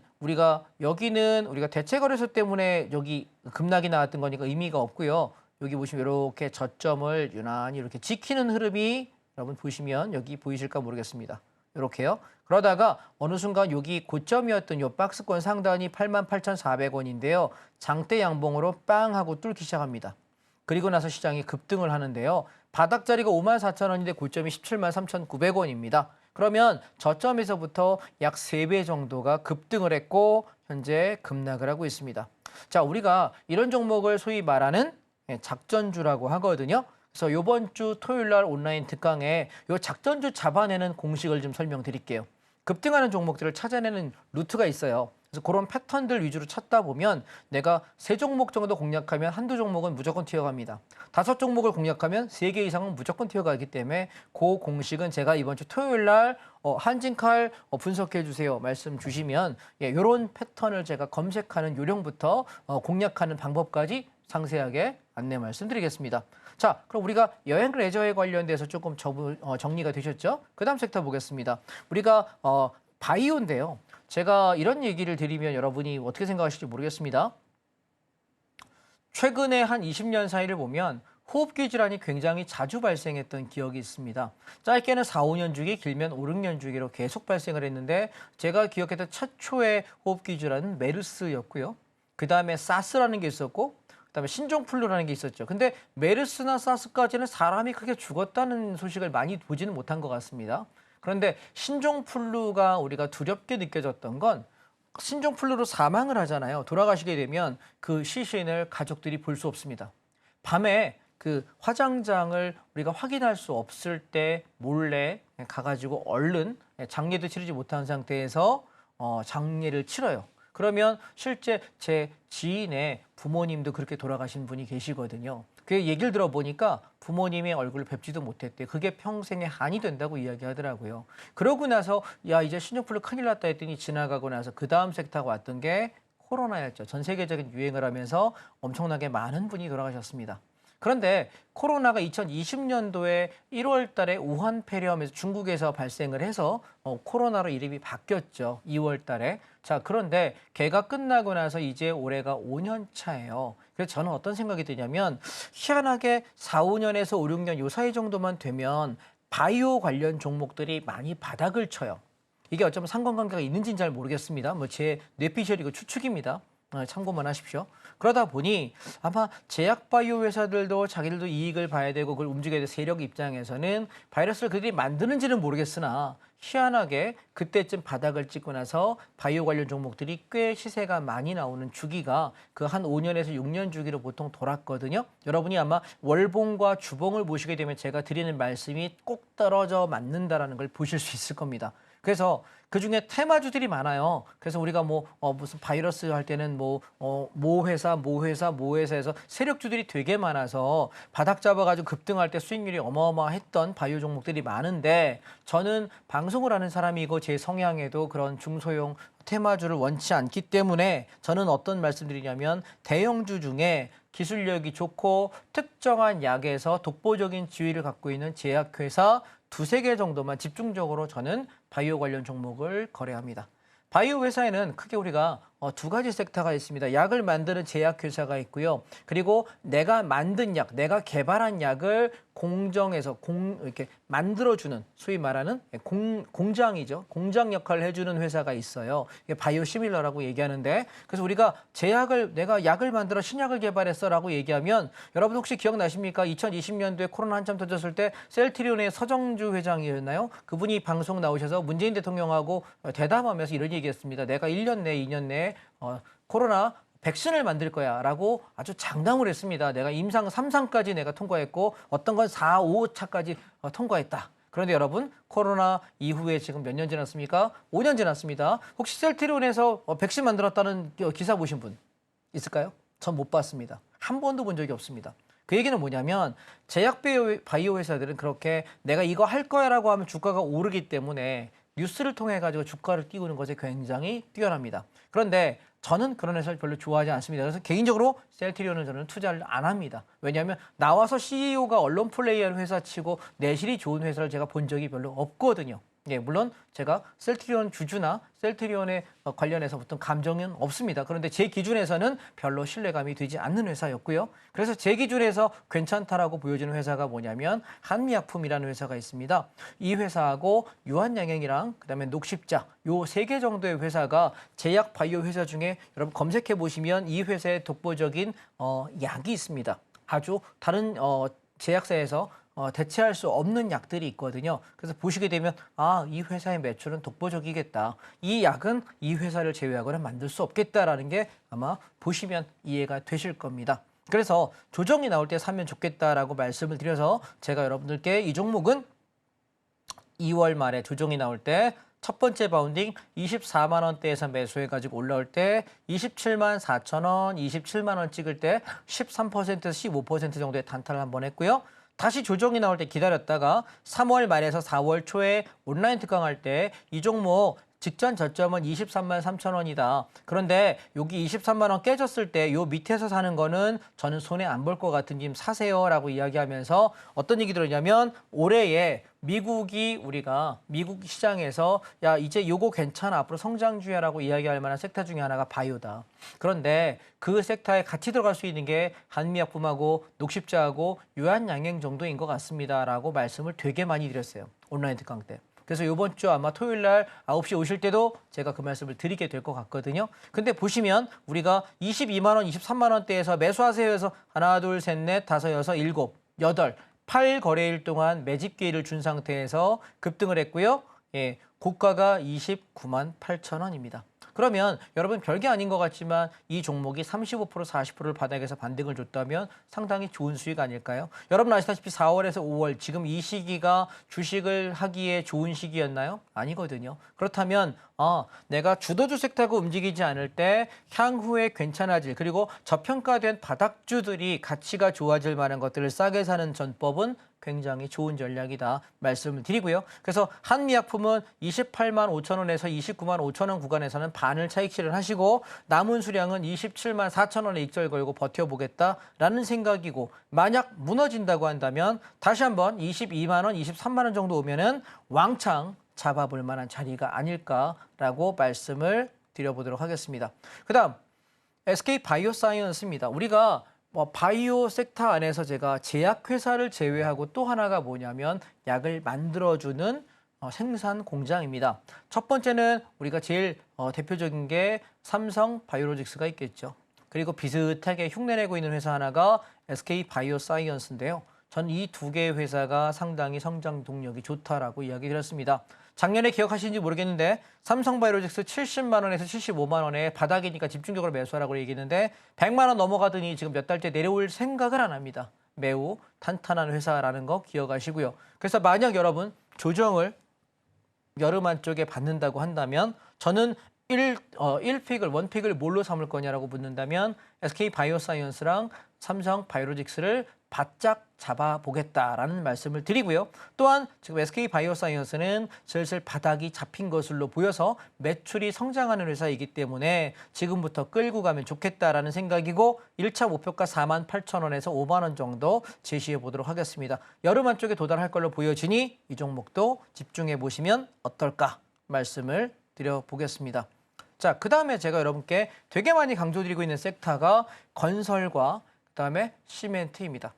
여기는 우리가 대체거래소 때문에 여기 급락이 나왔던 거니까 의미가 없고요. 여기 보시면 이렇게 저점을 유난히 이렇게 지키는 흐름이 여러분 보시면 여기 보이실까 모르겠습니다. 이렇게요. 그러다가 어느 순간 여기 고점이었던 이 박스권 상단이 88,400원인데요. 장대 양봉으로 빵 하고 뚫기 시작합니다. 그리고 나서 시장이 급등을 하는데요. 바닥 자리가 54,000원인데 고점이 173,900원입니다. 그러면 저점에서부터 약 3배 정도가 급등을 했고 현재 급락을 하고 있습니다. 자, 우리가 이런 종목을 소위 말하는 작전주라고 하거든요. 그래서 이번 주 토요일 날 온라인 특강에 이 작전주 잡아내는 공식을 좀 설명드릴게요. 급등하는 종목들을 찾아내는 루트가 있어요. 그래서 그런 패턴들 위주로 찾다 보면 내가 3종목 정도 공략하면 한두 종목은 무조건 튀어갑니다. 5종목을 공략하면 3개 이상은 무조건 튀어가기 때문에 그 공식은 제가 이번 주 토요일 날 한진칼 분석해 주세요 말씀 주시면 이런 패턴을 제가 검색하는 요령부터 공략하는 방법까지 상세하게 안내 말씀드리겠습니다. 자, 그럼 우리가 여행 레저에 관련돼서 조금 정리가 되셨죠? 그 다음 섹터 보겠습니다. 우리가 바이오인데요. 제가 이런 얘기를 드리면 여러분이 어떻게 생각하실지 모르겠습니다. 최근에 한 20년 사이를 보면 호흡기 질환이 굉장히 자주 발생했던 기억이 있습니다. 짧게는 4, 5년 주기, 길면 5, 6년 주기로 계속 발생을 했는데 제가 기억했던 최초의 호흡기 질환은 메르스였고요. 그다음에 사스라는 게 있었고 그다음에 신종플루라는 게 있었죠. 근데 메르스나 사스까지는 사람이 크게 죽었다는 소식을 많이 보지는 못한 것 같습니다. 그런데 신종플루가 우리가 두렵게 느껴졌던 건 신종플루로 사망을 하잖아요. 돌아가시게 되면 그 시신을 가족들이 볼 수 없습니다. 밤에 그 화장장을 우리가 확인할 수 없을 때 몰래 가가지고 얼른 장례도 치르지 못한 상태에서 장례를 치러요. 그러면 실제 제 지인의 부모님도 그렇게 돌아가신 분이 계시거든요. 그 얘기를 들어보니까 부모님의 얼굴을 뵙지도 못했대요. 그게 평생의 한이 된다고 이야기하더라고요. 그러고 나서 야 이제 신종플루 큰일 났다 했더니 지나가고 나서 그 다음 섹터가 왔던 게 코로나였죠. 전 세계적인 유행을 하면서 엄청나게 많은 분이 돌아가셨습니다. 그런데 코로나가 2020년도에 1월 달에 우한 폐렴에서 중국에서 발생을 해서 코로나로 이름이 바뀌었죠. 2월 달에. 자, 그런데 개가 끝나고 나서 이제 올해가 5년 차예요. 그래서 저는 어떤 생각이 드냐면 희한하게 4, 5년에서 5, 6년 요 사이 정도만 되면 바이오 관련 종목들이 많이 바닥을 쳐요. 이게 어쩌면 상관관계가 있는지는 잘 모르겠습니다. 뭐 제 뇌피셜이고 추측입니다. 참고만 하십시오. 그러다 보니 아마 제약 바이오 회사들도 자기들도 이익을 봐야 되고 그걸 움직여야 될 세력 입장에서는 바이러스를 그들이 만드는지는 모르겠으나 희한하게 그때쯤 바닥을 찍고 나서 바이오 관련 종목들이 꽤 시세가 많이 나오는 주기가 그 한 5년에서 6년 주기로 보통 돌았거든요. 여러분이 아마 월봉과 주봉을 보시게 되면 제가 드리는 말씀이 꼭 떨어져 맞는다라는 걸 보실 수 있을 겁니다. 그래서 그중에 테마주들이 많아요. 그래서 우리가 무슨 바이러스 할 때는 모 회사에서 세력주들이 되게 많아서 바닥 잡아가지고 급등할 때 수익률이 어마어마했던 바이오 종목들이 많은데 저는 방송을 하는 사람이고 제 성향에도 그런 중소형 테마주를 원치 않기 때문에 저는 어떤 말씀드리냐면 대형주 중에 기술력이 좋고 특정한 약에서 독보적인 지위를 갖고 있는 제약회사 두세 개 정도만 집중적으로 저는 바이오 관련 종목을 거래합니다. 바이오 회사에는 크게 우리가 두 가지 섹터가 있습니다. 약을 만드는 제약회사가 있고요. 그리고 내가 만든 약, 내가 개발한 약을 공정에서 이렇게 만들어주는 소위 말하는 공장이죠. 공장 역할을 해주는 회사가 있어요. 이게 바이오 시밀러라고 얘기하는데 그래서 우리가 내가 약을 만들어 신약을 개발했어라고 얘기하면 여러분 혹시 기억나십니까? 2020년도에 코로나 한참 터졌을 때 셀트리온의 서정주 회장이었나요? 그분이 방송 나오셔서 문재인 대통령하고 대담하면서 이런 얘기했습니다. 내가 1년 내에 2년 내에 코로나 백신을 만들 거야 라고 아주 장담을 했습니다. 내가 임상 3상까지 내가 통과했고 어떤 건 4, 5차까지 통과했다. 그런데 여러분 코로나 이후에 지금 몇 년 지났습니까? 5년 지났습니다. 혹시 셀트리온에서 백신 만들었다는 기사 보신 분 있을까요? 전 못 봤습니다. 한 번도 본 적이 없습니다. 그 얘기는 뭐냐면 제약 바이오 회사들은 그렇게 내가 이거 할 거야 라고 하면 주가가 오르기 때문에 뉴스를 통해 가지고 주가를 띄우는 것에 굉장히 뛰어납니다. 그런데 저는 그런 회사를 별로 좋아하지 않습니다. 그래서 개인적으로 셀트리온은 저는 투자를 안 합니다. 왜냐하면 나와서 CEO가 언론 플레이하는 회사치고 내실이 좋은 회사를 제가 본 적이 별로 없거든요. 예, 물론 제가 셀트리온 주주나 셀트리온에 관련해서 어떤 감정은 없습니다. 그런데 제 기준에서는 별로 신뢰감이 되지 않는 회사였고요. 그래서 제 기준에서 괜찮다라고 보여지는 회사가 뭐냐면 한미약품이라는 회사가 있습니다. 이 회사하고 유한양행이랑 그다음에 녹십자 요 세 개 정도의 회사가 제약 바이오 회사 중에 여러분 검색해 보시면 이 회사의 독보적인 약이 있습니다. 아주 다른 제약사에서 대체할 수 없는 약들이 있거든요. 그래서 보시게 되면 이 회사의 매출은 독보적이겠다. 이 약은 이 회사를 제외하고는 만들 수 없겠다라는 게 아마 보시면 이해가 되실 겁니다. 그래서 조정이 나올 때 사면 좋겠다라고 말씀을 드려서 제가 여러분들께 이 종목은 2월 말에 조정이 나올 때 첫 번째 바운딩 24만 원대에서 매수해가지고 올라올 때 27만 4천 원, 27만 원 찍을 때 13%에서 15% 정도의 단타를 한번 했고요. 다시 조정이 나올 때 기다렸다가 3월 말에서 4월 초에 온라인 특강할 때 이 종목 직전 저점은 23만 3천 원이다. 그런데 여기 23만 원 깨졌을 때 요 밑에서 사는 거는 저는 손해 안 볼 것 같은 님 사세요라고 이야기하면서 어떤 얘기 들었냐면 올해에 미국이 우리가 미국 시장에서 야 이제 요거 괜찮아 앞으로 성장주야라고 이야기할 만한 섹터 중에 하나가 바이오다. 그런데 그 섹터에 같이 들어갈 수 있는 게 한미약품하고 녹십자하고 유한양행 정도인 것 같습니다라고 말씀을 되게 많이 드렸어요. 온라인 특강 때. 그래서 이번 주 아마 토요일 날 9시에 오실 때도 제가 그 말씀을 드리게 될 것 같거든요. 근데 보시면 우리가 22만 원, 23만 원대에서 매수하세요 해서 하나, 둘, 셋, 넷, 다섯, 여섯, 일곱, 여덟, 8거래일 동안 매집 기회를 준 상태에서 급등을 했고요. 예, 고가가 29만 8천 원입니다. 그러면 여러분 별게 아닌 것 같지만 이 종목이 35% 40%를 바닥에서 반등을 줬다면 상당히 좋은 수익 아닐까요? 여러분 아시다시피 4월에서 5월 지금 이 시기가 주식을 하기에 좋은 시기였나요? 아니거든요. 그렇다면 내가 주도주 섹터가 움직이지 않을 때 향후에 괜찮아질 그리고 저평가된 바닥주들이 가치가 좋아질 만한 것들을 싸게 사는 전법은 굉장히 좋은 전략이다 말씀을 드리고요. 그래서 한미약품은 28만 5천 원에서 29만 5천 원 구간에서는 반을 차익 실현하시고 남은 수량은 27만 4천 원에 익절 걸고 버텨보겠다라는 생각이고 만약 무너진다고 한다면 다시 한번 22만 원, 23만 원 정도 오면은 왕창 잡아볼 만한 자리가 아닐까라고 말씀을 드려보도록 하겠습니다. 그다음 SK 바이오사이언스입니다. 우리가 바이오 섹터 안에서 제가 제약회사를 제외하고 또 하나가 뭐냐면 약을 만들어주는 생산 공장입니다. 첫 번째는 우리가 제일 대표적인 게 삼성 바이오로직스가 있겠죠. 그리고 비슷하게 흉내내고 있는 회사 하나가 SK 바이오사이언스인데요. 전 이 두 개의 회사가 상당히 성장 동력이 좋다라고 이야기 드렸습니다. 작년에 기억하시는지 모르겠는데 삼성바이오로직스 70만 원에서 75만 원에 바닥이니까 집중적으로 매수하라고 얘기했는데 100만 원 넘어가더니 지금 몇 달째 내려올 생각을 안 합니다. 매우 탄탄한 회사라는 거 기억하시고요. 그래서 만약 여러분 조정을 여름 안쪽에 받는다고 한다면 저는 1픽을 뭘로 삼을 거냐라고 묻는다면 SK 바이오사이언스랑 삼성 바이오로직스를 바짝 잡아보겠다라는 말씀을 드리고요. 또한 지금 SK 바이오사이언스는 슬슬 바닥이 잡힌 것으로 보여서 매출이 성장하는 회사이기 때문에 지금부터 끌고 가면 좋겠다라는 생각이고 1차 목표가 4만 8천 원에서 5만 원 정도 제시해 보도록 하겠습니다. 여름 안쪽에 도달할 걸로 보여지니 이 종목도 집중해 보시면 어떨까 말씀을 드려보겠습니다. 자, 그 다음에 제가 여러분께 되게 많이 강조드리고 있는 섹터가 건설과 그다음에 시멘트입니다.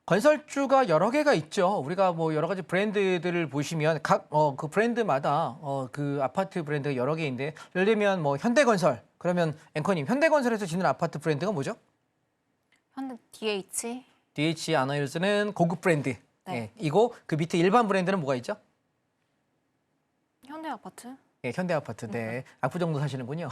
건설주가 여러 개가 있죠. 우리가 뭐 여러 가지 브랜드들을 보시면 각 그 브랜드마다 그 아파트 브랜드가 여러 개인데 예를 들면 뭐 현대건설 그러면 앵커님 현대건설에서 짓는 아파트 브랜드가 뭐죠? 현대 DH. DH 아나일스는 고급 브랜드. 네. 예, 이거 그 밑에 일반 브랜드는 뭐가 있죠? 현대 아파트. 예, 현대 아파트. 네. 압구정도 사시는군요.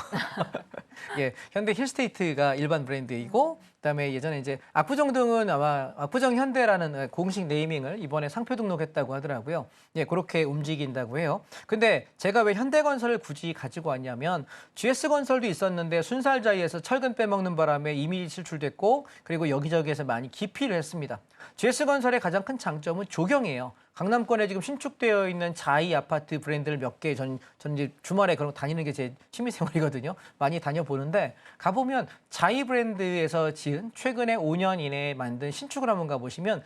예, 현대 힐스테이트가 일반 브랜드이고 그다음에 예전에 이제 압구정동은 아마 압구정 현대라는 공식 네이밍을 이번에 상표 등록했다고 하더라고요. 예, 그렇게 움직인다고 해요. 근데 제가 왜 현대건설을 굳이 가지고 왔냐면 GS건설도 있었는데 순살자이에서 철근 빼먹는 바람에 이미 실출됐고 그리고 여기저기에서 많이 기피를 했습니다. GS건설의 가장 큰 장점은 조경이에요. 강남권에 지금 신축되어 있는 자이 아파트 브랜드를 몇 개 전 이제 주말에 그런 거 다니는 게 제 취미생활이거든요. 많이 다녀보는데 가보면 자이 브랜드에서 지은 최근에 5년 이내에 만든 신축을 한번 가보시면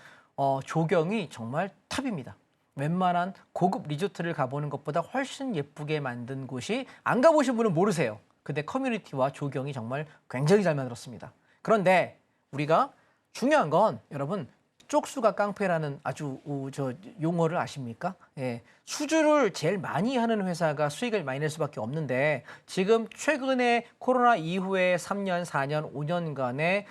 조경이 정말 탑입니다. 웬만한 고급 리조트를 가보는 것보다 훨씬 예쁘게 만든 곳이 안 가보신 분은 모르세요. 근데 커뮤니티와 조경이 정말 굉장히 잘 만들었습니다. 그런데 우리가 중요한 건 여러분 쪽수가 깡패라는 아주 용어를 아십니까? 예, 수주를 제일 많이 하는 회사가 수익을 많이 낼 수밖에 없는데 지금 최근에 코로나 이후에 3년, 4년, 5년간의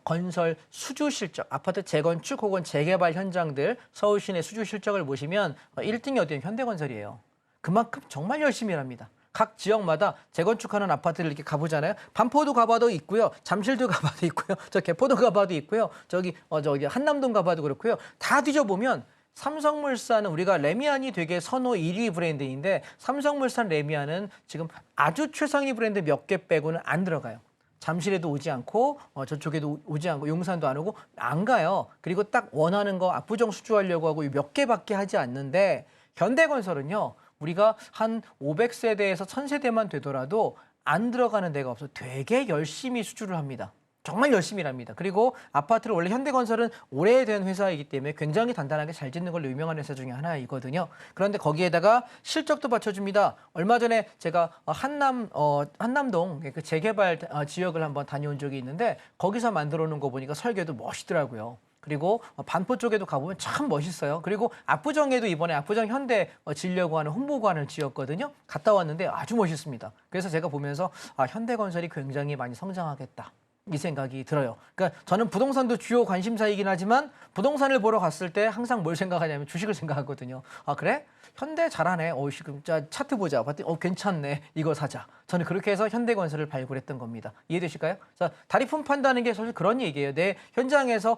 건설 수주 실적, 아파트 재건축 혹은 재개발 현장들 서울 시내 수주 실적을 보시면 1등이 어디예요? 현대건설이에요. 그만큼 정말 열심히 합니다. 각 지역마다 재건축하는 아파트를 이렇게 가보잖아요. 반포도 가봐도 있고요. 잠실도 가봐도 있고요. 저 개포도 가봐도 있고요. 저기 한남동 가봐도 그렇고요. 다 뒤져보면 삼성물산은 우리가 레미안이 되게 선호 1위 브랜드인데 삼성물산 레미안은 지금 아주 최상위 브랜드 몇 개 빼고는 안 들어가요. 잠실에도 오지 않고 저쪽에도 오지 않고 용산도 안 오고 안 가요. 그리고 딱 원하는 거 압구정 수주하려고 하고 몇 개밖에 하지 않는데 현대건설은요. 우리가 한 500세대에서 1000세대만 되더라도 안 들어가는 데가 없어 되게 열심히 수주를 합니다. 정말 열심히 일합니다. 그리고 아파트를 원래 현대건설은 오래된 회사이기 때문에 굉장히 단단하게 잘 짓는 걸로 유명한 회사 중에 하나이거든요. 그런데 거기에다가 실적도 받쳐줍니다. 얼마 전에 제가 한남동 그 재개발 지역을 한번 다녀온 적이 있는데 거기서 만들어 놓은 거 보니까 설계도 멋있더라고요. 그리고 반포 쪽에도 가보면 참 멋있어요. 그리고 압구정에도 이번에 압구정 현대 지려고 하는 홍보관을 지었거든요. 갔다 왔는데 아주 멋있습니다. 그래서 제가 보면서 현대건설이 굉장히 많이 성장하겠다. 이 생각이 들어요. 그러니까 저는 부동산도 주요 관심사이긴 하지만 부동산을 보러 갔을 때 항상 뭘 생각하냐면 주식을 생각하거든요. 아 그래? 현대 잘하네. 지금 차트 보자. 봤더니 괜찮네. 이거 사자. 저는 그렇게 해서 현대건설을 발굴했던 겁니다. 이해되실까요? 자, 다리품 판다는 게 사실 그런 얘기예요. 내 현장에서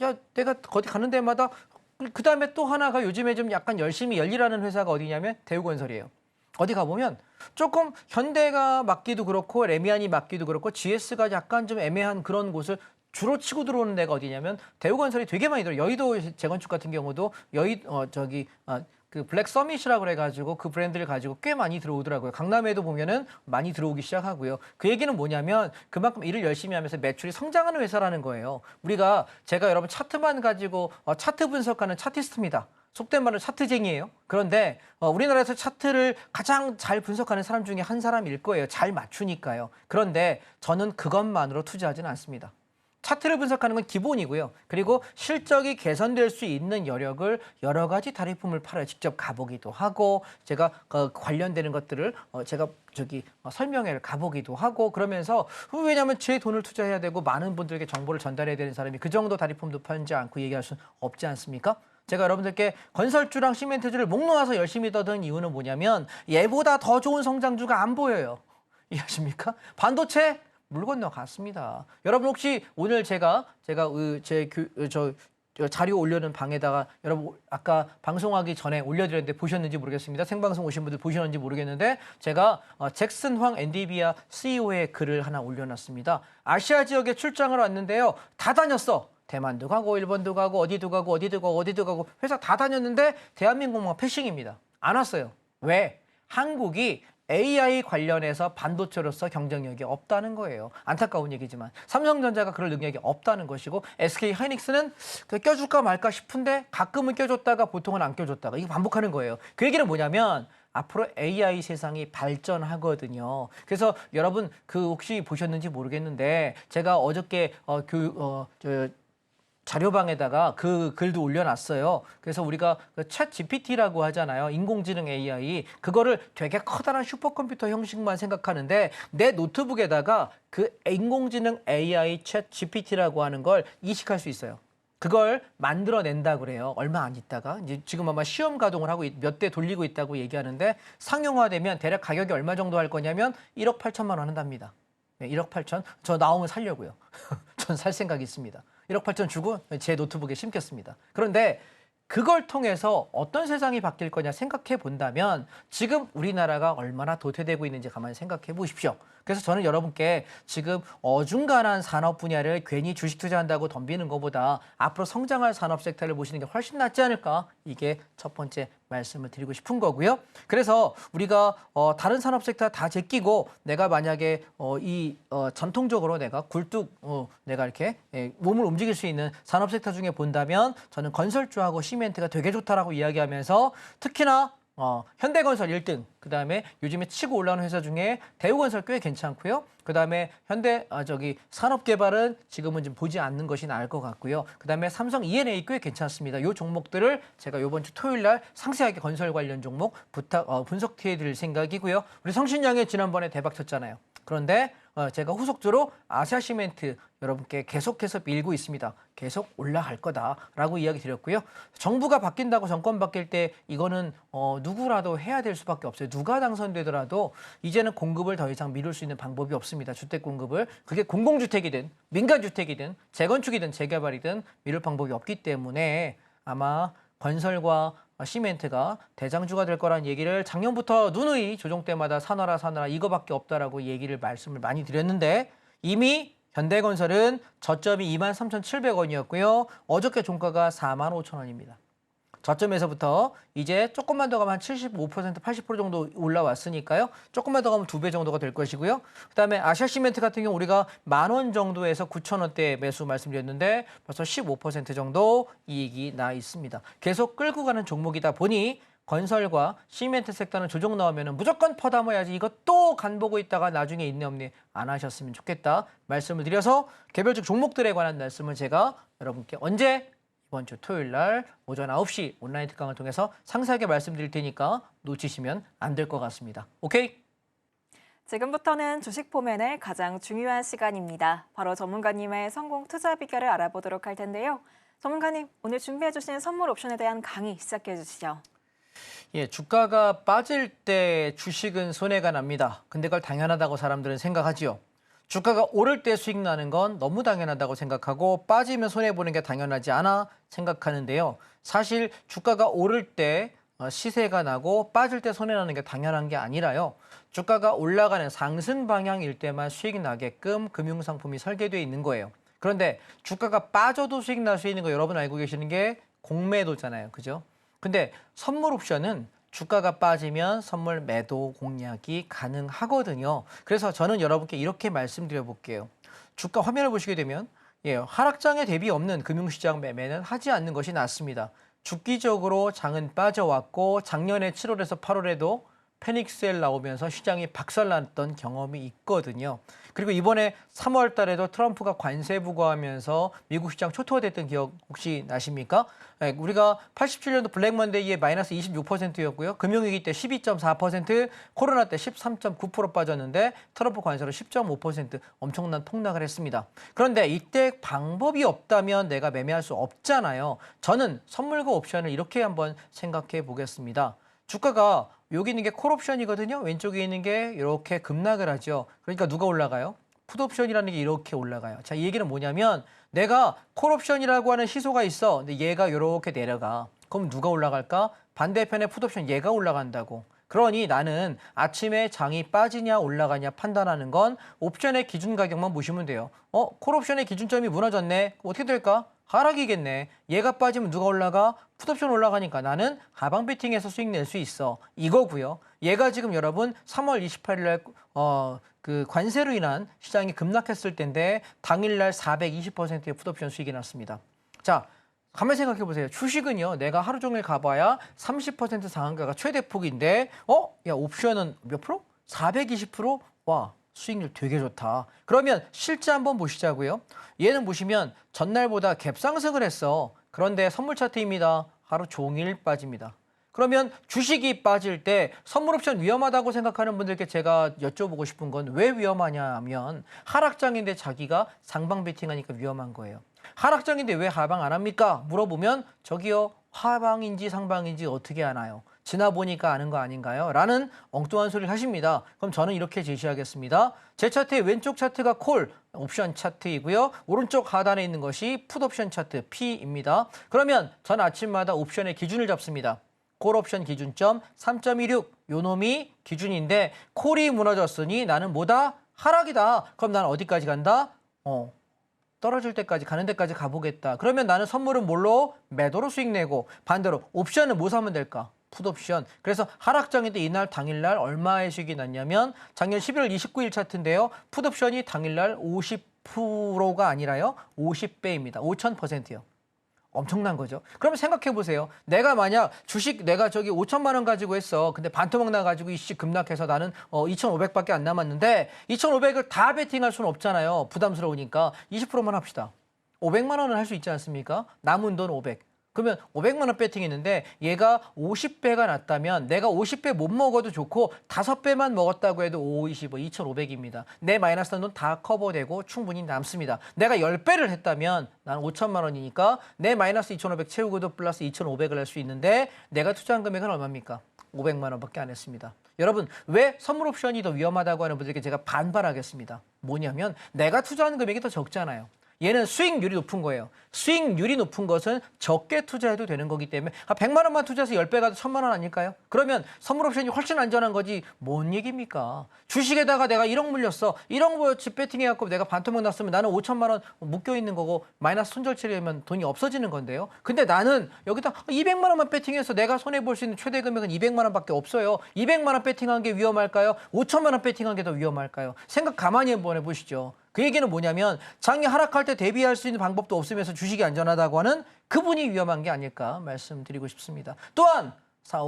야 내가 어디 가는 데마다 그 다음에 또 하나가 요즘에 좀 약간 열심히 열일하는 회사가 어디냐면 대우건설이에요. 어디 가보면 조금 현대가 맞기도 그렇고 레미안이 맞기도 그렇고 GS가 약간 좀 애매한 그런 곳을 주로 치고 들어오는 데가 어디냐면 대우건설이 되게 많이 들어요. 여의도 재건축 같은 경우도 그 블랙 서밋이라고 그래가지고 그 브랜드를 가지고 꽤 많이 들어오더라고요. 강남에도 보면은 많이 들어오기 시작하고요. 그 얘기는 뭐냐면 그만큼 일을 열심히 하면서 매출이 성장하는 회사라는 거예요. 제가 여러분 차트만 가지고 차트 분석하는 차티스트입니다. 속된 말로 차트쟁이에요. 그런데 우리나라에서 차트를 가장 잘 분석하는 사람 중에 한 사람일 거예요. 잘 맞추니까요. 그런데 저는 그것만으로 투자하지는 않습니다. 차트를 분석하는 건 기본이고요. 그리고 실적이 개선될 수 있는 여력을 여러 가지 다리품을 팔아요. 직접 가보기도 하고 제가 관련되는 것들을 제가 설명회를 가보기도 하고 그러면서 왜냐하면 제 돈을 투자해야 되고 많은 분들에게 정보를 전달해야 되는 사람이 그 정도 다리품도 팔지 않고 얘기할 수는 없지 않습니까? 제가 여러분들께 건설주랑 시멘트주를 목 놓아서 열심히 떠드는 이유는 뭐냐면 얘보다 더 좋은 성장주가 안 보여요. 이해하십니까? 반도체 물 건너갔습니다. 여러분 혹시 오늘 제가 자료 올려놓은 방에다가 여러분 아까 방송하기 전에 올려드렸는데 보셨는지 모르겠습니다. 생방송 오신 분들 보셨는지 모르겠는데 제가 잭슨 황 엔디비아 CEO의 글을 하나 올려놨습니다. 아시아 지역에 출장을 왔는데요. 다 다녔어. 대만도 가고 일본도 가고 어디도 가고 회사 다 다녔는데 대한민국만 패싱입니다. 안 왔어요. 왜? 한국이 AI 관련해서 반도체로서 경쟁력이 없다는 거예요. 안타까운 얘기지만 삼성전자가 그럴 능력이 없다는 것이고 SK 하이닉스는 껴줄까 말까 싶은데 가끔은 껴줬다가 보통은 안 껴줬다가 이거 반복하는 거예요. 그 얘기는 뭐냐면 앞으로 AI 세상이 발전하거든요. 그래서 여러분 혹시 보셨는지 모르겠는데 제가 어저께 자료방에다가 그 글도 올려놨어요. 그래서 우리가 챗 GPT라고 하잖아요. 인공지능 AI. 그거를 되게 커다란 슈퍼컴퓨터 형식만 생각하는데 내 노트북에다가 그 인공지능 AI 챗 GPT라고 하는 걸 이식할 수 있어요. 그걸 만들어낸다 그래요. 얼마 안 있다가. 이제 지금 아마 시험 가동을 하고 몇 대 돌리고 있다고 얘기하는데 상용화되면 대략 가격이 얼마 정도 할 거냐면 1억 8천만 원 한답니다. 네, 1억 8천. 저 나오면 살려고요. 전 살 생각이 있습니다. 1억 8천 주고 제 노트북에 심겠습니다. 그런데 그걸 통해서 어떤 세상이 바뀔 거냐 생각해 본다면 지금 우리나라가 얼마나 도태되고 있는지 가만히 생각해 보십시오. 그래서 저는 여러분께 지금 어중간한 산업 분야를 괜히 주식 투자한다고 덤비는 것보다 앞으로 성장할 산업 섹터를 보시는 게 훨씬 낫지 않을까? 이게 첫 번째 말씀을 드리고 싶은 거고요. 그래서 우리가 다른 산업 섹터 다 제끼고 내가 만약에 전통적으로 내가 굴뚝 내가 이렇게 몸을 움직일 수 있는 산업 섹터 중에 본다면 저는 건설주하고 시멘트가 되게 좋다라고 이야기하면서 특히나 현대건설 1등, 그 다음에 요즘에 치고 올라오는 회사 중에 대우건설 꽤 괜찮고요. 그 다음에 산업개발은 지금은 좀 보지 않는 것이 나을 것 같고요. 그 다음에 삼성 E&A 꽤 괜찮습니다. 이 종목들을 제가 이번 주 토요일 날 상세하게 건설 관련 종목 분석해 드릴 생각이고요. 우리 성신양이 지난번에 대박 쳤잖아요. 그런데 제가 후속주로 아시아시멘트 여러분께 계속해서 밀고 있습니다. 계속 올라갈 거다라고 이야기 드렸고요. 정부가 바뀐다고 정권 바뀔 때 이거는 누구라도 해야 될 수밖에 없어요. 누가 당선되더라도 이제는 공급을 더 이상 미룰 수 있는 방법이 없습니다. 주택 공급을. 그게 공공주택이든 민간주택이든 재건축이든 재개발이든 미룰 방법이 없기 때문에 아마 건설과 시멘트가 대장주가 될 거란 얘기를 작년부터 누누이 조정 때마다 사놔라 이거밖에 없다라고 말씀을 많이 드렸는데 이미 현대건설은 저점이 23,700원이었고요. 어저께 종가가 45,000원입니다. 저점에서부터 이제 조금만 더 가면 한 75%, 80% 정도 올라왔으니까요. 조금만 더 가면 2배 정도가 될 것이고요. 그다음에 아시아시멘트 같은 경우 우리가 10,000원 정도에서 9,000원대 매수 말씀드렸는데 벌써 15% 정도 이익이 나 있습니다. 계속 끌고 가는 종목이다 보니 건설과 시멘트 섹터는 조정 나오면 무조건 퍼담아야지 이거 또 간보고 있다가 나중에 있네 없네 안 하셨으면 좋겠다 말씀을 드려서 개별적 종목들에 관한 말씀을 제가 여러분께 언제 이번 주 토요일 날 오전 9시 온라인 특강을 통해서 상세하게 말씀드릴 테니까 놓치시면 안 될 것 같습니다. 오케이? 지금부터는 주식 포맨의 가장 중요한 시간입니다. 바로 전문가님의 성공 투자 비결을 알아보도록 할 텐데요. 전문가님, 오늘 준비해 주신 선물 옵션에 대한 강의 시작해 주시죠. 예, 주가가 빠질 때 주식은 손해가 납니다. 근데 그걸 당연하다고 사람들은 생각하지요. 주가가 오를 때 수익 나는 건 너무 당연하다고 생각하고 빠지면 손해보는 게 당연하지 않아 생각하는데요. 사실 주가가 오를 때 시세가 나고 빠질 때 손해나는 게 당연한 게 아니라요. 주가가 올라가는 상승 방향일 때만 수익이 나게끔 금융상품이 설계되어 있는 거예요. 그런데 주가가 빠져도 수익 날 수 있는 거 여러분 알고 계시는 게 공매도잖아요. 그죠? 근데 선물 옵션은 주가가 빠지면 선물 매도 공략이 가능하거든요. 그래서 저는 여러분께 이렇게 말씀드려 볼게요. 주가 화면을 보시게 되면 하락장에 대비 없는 금융시장 매매는 하지 않는 것이 낫습니다. 주기적으로 장은 빠져왔고 작년에 7월에서 8월에도 패닉셀 나오면서 시장이 박살났던 경험이 있거든요. 그리고 이번에 3월 달에도 트럼프가 관세 부과하면서 미국 시장 초토화됐던 기억 혹시 나십니까? 우리가 87년도 블랙 먼데이에 마이너스 26%였고요. 금융위기 때 12.4%, 코로나 때 13.9% 빠졌는데 트럼프 관세로 10.5% 엄청난 폭락을 했습니다. 그런데 이때 방법이 없다면 내가 매매할 수 없잖아요. 저는 선물과 옵션을 이렇게 한번 생각해 보겠습니다. 주가가 여기 있는 게 콜옵션이거든요. 왼쪽에 있는 게 이렇게 급락을 하죠. 그러니까 누가 올라가요? 풋옵션이라는 게 이렇게 올라가요. 자, 이 얘기는 뭐냐면 내가 콜옵션이라고 하는 시소가 있어. 근데 얘가 이렇게 내려가. 그럼 누가 올라갈까? 반대편에 풋옵션 얘가 올라간다고. 그러니 나는 아침에 장이 빠지냐 올라가냐 판단하는 건 옵션의 기준 가격만 보시면 돼요. 콜옵션의 기준점이 무너졌네. 어떻게 될까? 하락이겠네. 얘가 빠지면 누가 올라가? 풋옵션 올라가니까 나는 하방 베팅에서 수익 낼 수 있어. 이거고요. 얘가 지금 여러분 3월 28일 날 그 관세로 인한 시장이 급락했을 때인데 당일날 420%의 풋옵션 수익이 났습니다. 자, 가만히 생각해 보세요. 주식은요. 내가 하루 종일 가봐야 30% 상한가가 최대폭인데 야 옵션은 몇 프로? 420%? 와. 수익률 되게 좋다. 그러면 실제 한번 보시자고요. 얘는 보시면 전날보다 갭 상승을 했어. 그런데 선물 차트입니다. 하루 종일 빠집니다. 그러면 주식이 빠질 때 선물 옵션 위험하다고 생각하는 분들께 제가 여쭤보고 싶은 건 왜 위험하냐 하면 하락장인데 자기가 상방 베팅하니까 위험한 거예요. 하락장인데 왜 하방 안 합니까? 물어보면 저기요 하방인지 상방인지 어떻게 아나요? 지나보니까 아는 거 아닌가요? 라는 엉뚱한 소리를 하십니다. 그럼 저는 이렇게 제시하겠습니다. 제 차트의 왼쪽 차트가 콜 옵션 차트이고요. 오른쪽 하단에 있는 것이 풋 옵션 차트 P입니다. 그러면 전 아침마다 옵션의 기준을 잡습니다. 콜 옵션 기준점 3.16 요 놈이 기준인데 콜이 무너졌으니 나는 뭐다? 하락이다. 그럼 나는 어디까지 간다? 떨어질 때까지 가는 데까지 가보겠다. 그러면 나는 선물은 뭘로? 매도로 수익 내고 반대로 옵션은 뭐 사면 될까? 풋옵션. 그래서 하락장인데 이날 당일날 얼마의 수익이 났냐면 작년 11월 29일 차트인데요. 풋옵션이 당일날 50%가 아니라요. 50배입니다. 5000%요. 엄청난 거죠. 그러면 생각해 보세요. 내가 만약 주식 내가 저기 5천만 원 가지고 했어. 근데 반토막 나가지고 이씨 급락해서 나는 2,500밖에 안 남았는데 2,500을 다 베팅할 수는 없잖아요. 부담스러우니까 20%만 합시다. 500만 원은 할 수 있지 않습니까? 남은 돈 500. 그러면 500만 원 배팅했는데 얘가 50배가 났다면 내가 50배 못 먹어도 좋고 5배만 먹었다고 해도 5, 25, 2,500입니다. 내 마이너스 난 돈 다 커버되고 충분히 남습니다. 내가 10배를 했다면 나는 5천만 원이니까 내 마이너스 2,500 채우고도 플러스 2,500을 할 수 있는데 내가 투자한 금액은 얼마입니까? 500만 원밖에 안 했습니다. 여러분 왜 선물 옵션이 더 위험하다고 하는 분들께 제가 반발하겠습니다. 뭐냐면 내가 투자한 금액이 더 적잖아요. 얘는 수익률이 높은 거예요. 수익률이 높은 것은 적게 투자해도 되는 거기 때문에 100만 원만 투자해서 10배 가도 1000만 원 아닐까요? 그러면 선물 옵션이 훨씬 안전한 거지 뭔 얘기입니까? 주식에다가 내가 1억 물렸어. 1억 집 배팅해갖고 내가 반토막 났으면 나는 5천만 원 묶여 있는 거고 마이너스 손절 처리하면 돈이 없어지는 건데요. 근데 나는 여기다 200만 원만 배팅해서 내가 손해볼 수 있는 최대 금액은 200만 원밖에 없어요. 200만 원 배팅한 게 위험할까요? 5천만 원 배팅한 게 더 위험할까요? 생각 가만히 한번 해보시죠. 그 얘기는 뭐냐면 장이 하락할 때 대비할 수 있는 방법도 없으면서 주식이 안전하다고 하는 그분이 위험한 게 아닐까 말씀드리고 싶습니다. 또한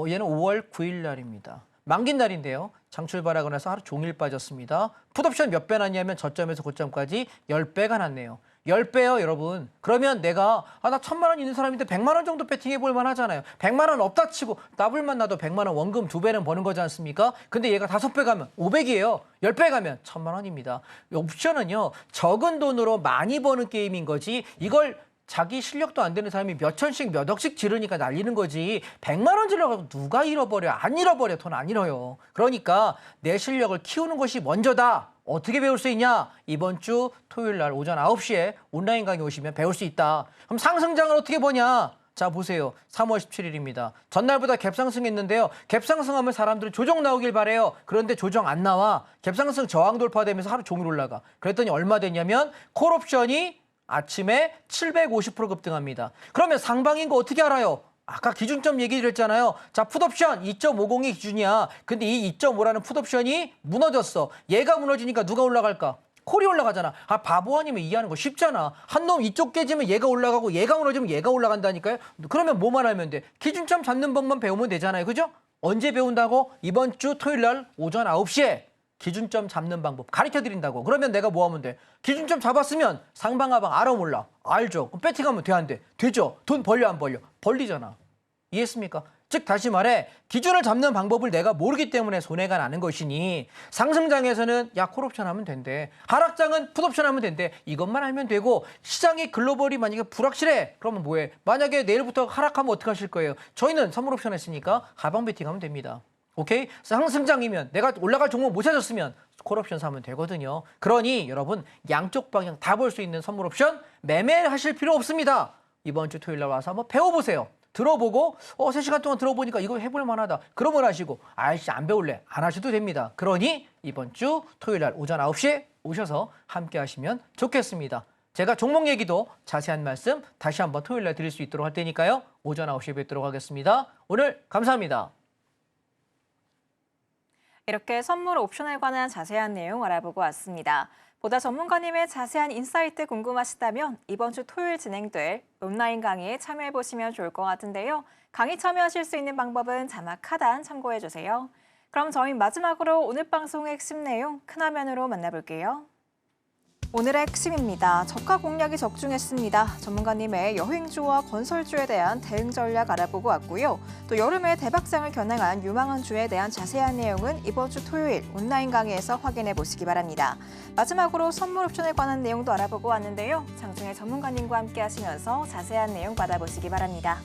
얘는 5월 9일 날입니다. 만긴 날인데요. 장 출발하고 나서 하루 종일 빠졌습니다. 풋옵션 몇 배 났냐면 저점에서 고점까지 10배가 났네요. 10배요, 여러분. 그러면 내가 나 1000만 원 있는 사람인데 100만 원 정도 배팅해 볼 만 하잖아요. 100만 원 없다 치고 더블만 나도 100만 원 원금 2배는 버는 거지 않습니까? 근데 얘가 5배 가면 500이에요. 10배 가면 1000만 원입니다. 옵션은요. 적은 돈으로 많이 버는 게임인 거지. 이걸 자기 실력도 안 되는 사람이 몇 천씩 몇 억씩 지르니까 날리는 거지. 100만 원 지르고 누가 잃어버려? 안 잃어버려. 돈 안 잃어요. 그러니까 내 실력을 키우는 것이 먼저다. 어떻게 배울 수 있냐? 이번 주 토요일 날 오전 9시에 온라인 강의 오시면 배울 수 있다. 그럼 상승장을 어떻게 보냐? 자, 보세요. 3월 17일입니다. 전날보다 갭상승했는데요. 갭상승하면 사람들은 조정 나오길 바래요. 그런데 조정 안 나와. 갭상승 저항 돌파되면서 하루 종일 올라가. 그랬더니 얼마 됐냐면 콜옵션이 아침에 750% 급등합니다. 그러면 상방인 거 어떻게 알아요? 아까 기준점 얘기 드렸잖아요. 자, 풋옵션 2.50이 기준이야. 근데 이 2.5라는 풋옵션이 무너졌어. 얘가 무너지니까 누가 올라갈까? 콜이 올라가잖아. 바보 아니면 이해하는 거 쉽잖아. 한 놈 이쪽 깨지면 얘가 올라가고 얘가 무너지면 얘가 올라간다니까요. 그러면 뭐만 하면 돼? 기준점 잡는 법만 배우면 되잖아요. 그죠? 언제 배운다고? 이번 주 토요일 날 오전 9시에 기준점 잡는 방법 가르쳐드린다고. 그러면 내가 뭐 하면 돼? 기준점 잡았으면 상방하방 알아 몰라. 알죠? 그럼 배팅하면 돼 안 돼? 되죠? 돈 벌려 안 벌려? 벌리잖아. 이해했습니까? 즉 다시 말해 기준을 잡는 방법을 내가 모르기 때문에 손해가 나는 것이니 상승장에서는 야 콜옵션 하면 된대. 하락장은 풋옵션 하면 된대. 이것만 알면 되고 시장이 글로벌이 만약에 불확실해. 그러면 뭐해? 만약에 내일부터 하락하면 어떻게 하실 거예요? 저희는 선물옵션 했으니까 하방 배팅하면 됩니다. 오케이? 상승장이면 내가 올라갈 종목 못 찾았으면 콜옵션 사면 되거든요. 그러니 여러분 양쪽 방향 다 볼 수 있는 선물옵션 매매하실 필요 없습니다. 이번 주 토요일 날 와서 한번 배워보세요. 들어보고 3시간 동안 들어보니까 이거 해볼 만하다. 그러면 하시고 아이씨 안 배울래. 안 하셔도 됩니다. 그러니 이번 주 토요일 날 오전 9시에 오셔서 함께 하시면 좋겠습니다. 제가 종목 얘기도 자세한 말씀 다시 한번 토요일 날 드릴 수 있도록 할 테니까요. 오전 9시에 뵙도록 하겠습니다. 오늘 감사합니다. 이렇게 선물 옵션에 관한 자세한 내용 알아보고 왔습니다. 보다 전문가님의 자세한 인사이트 궁금하시다면 이번 주 토요일 진행될 온라인 강의에 참여해보시면 좋을 것 같은데요. 강의 참여하실 수 있는 방법은 자막 하단 참고해주세요. 그럼 저희 마지막으로 오늘 방송의 핵심 내용 큰 화면으로 만나볼게요. 오늘의 핵심입니다. 저가 공략이 적중했습니다. 전문가님의 여행주와 건설주에 대한 대응 전략 알아보고 왔고요. 또 여름에 대박장을 겨냥한 유망한 주에 대한 자세한 내용은 이번 주 토요일 온라인 강의에서 확인해 보시기 바랍니다. 마지막으로 선물 옵션에 관한 내용도 알아보고 왔는데요. 장중에 전문가님과 함께 하시면서 자세한 내용 받아보시기 바랍니다.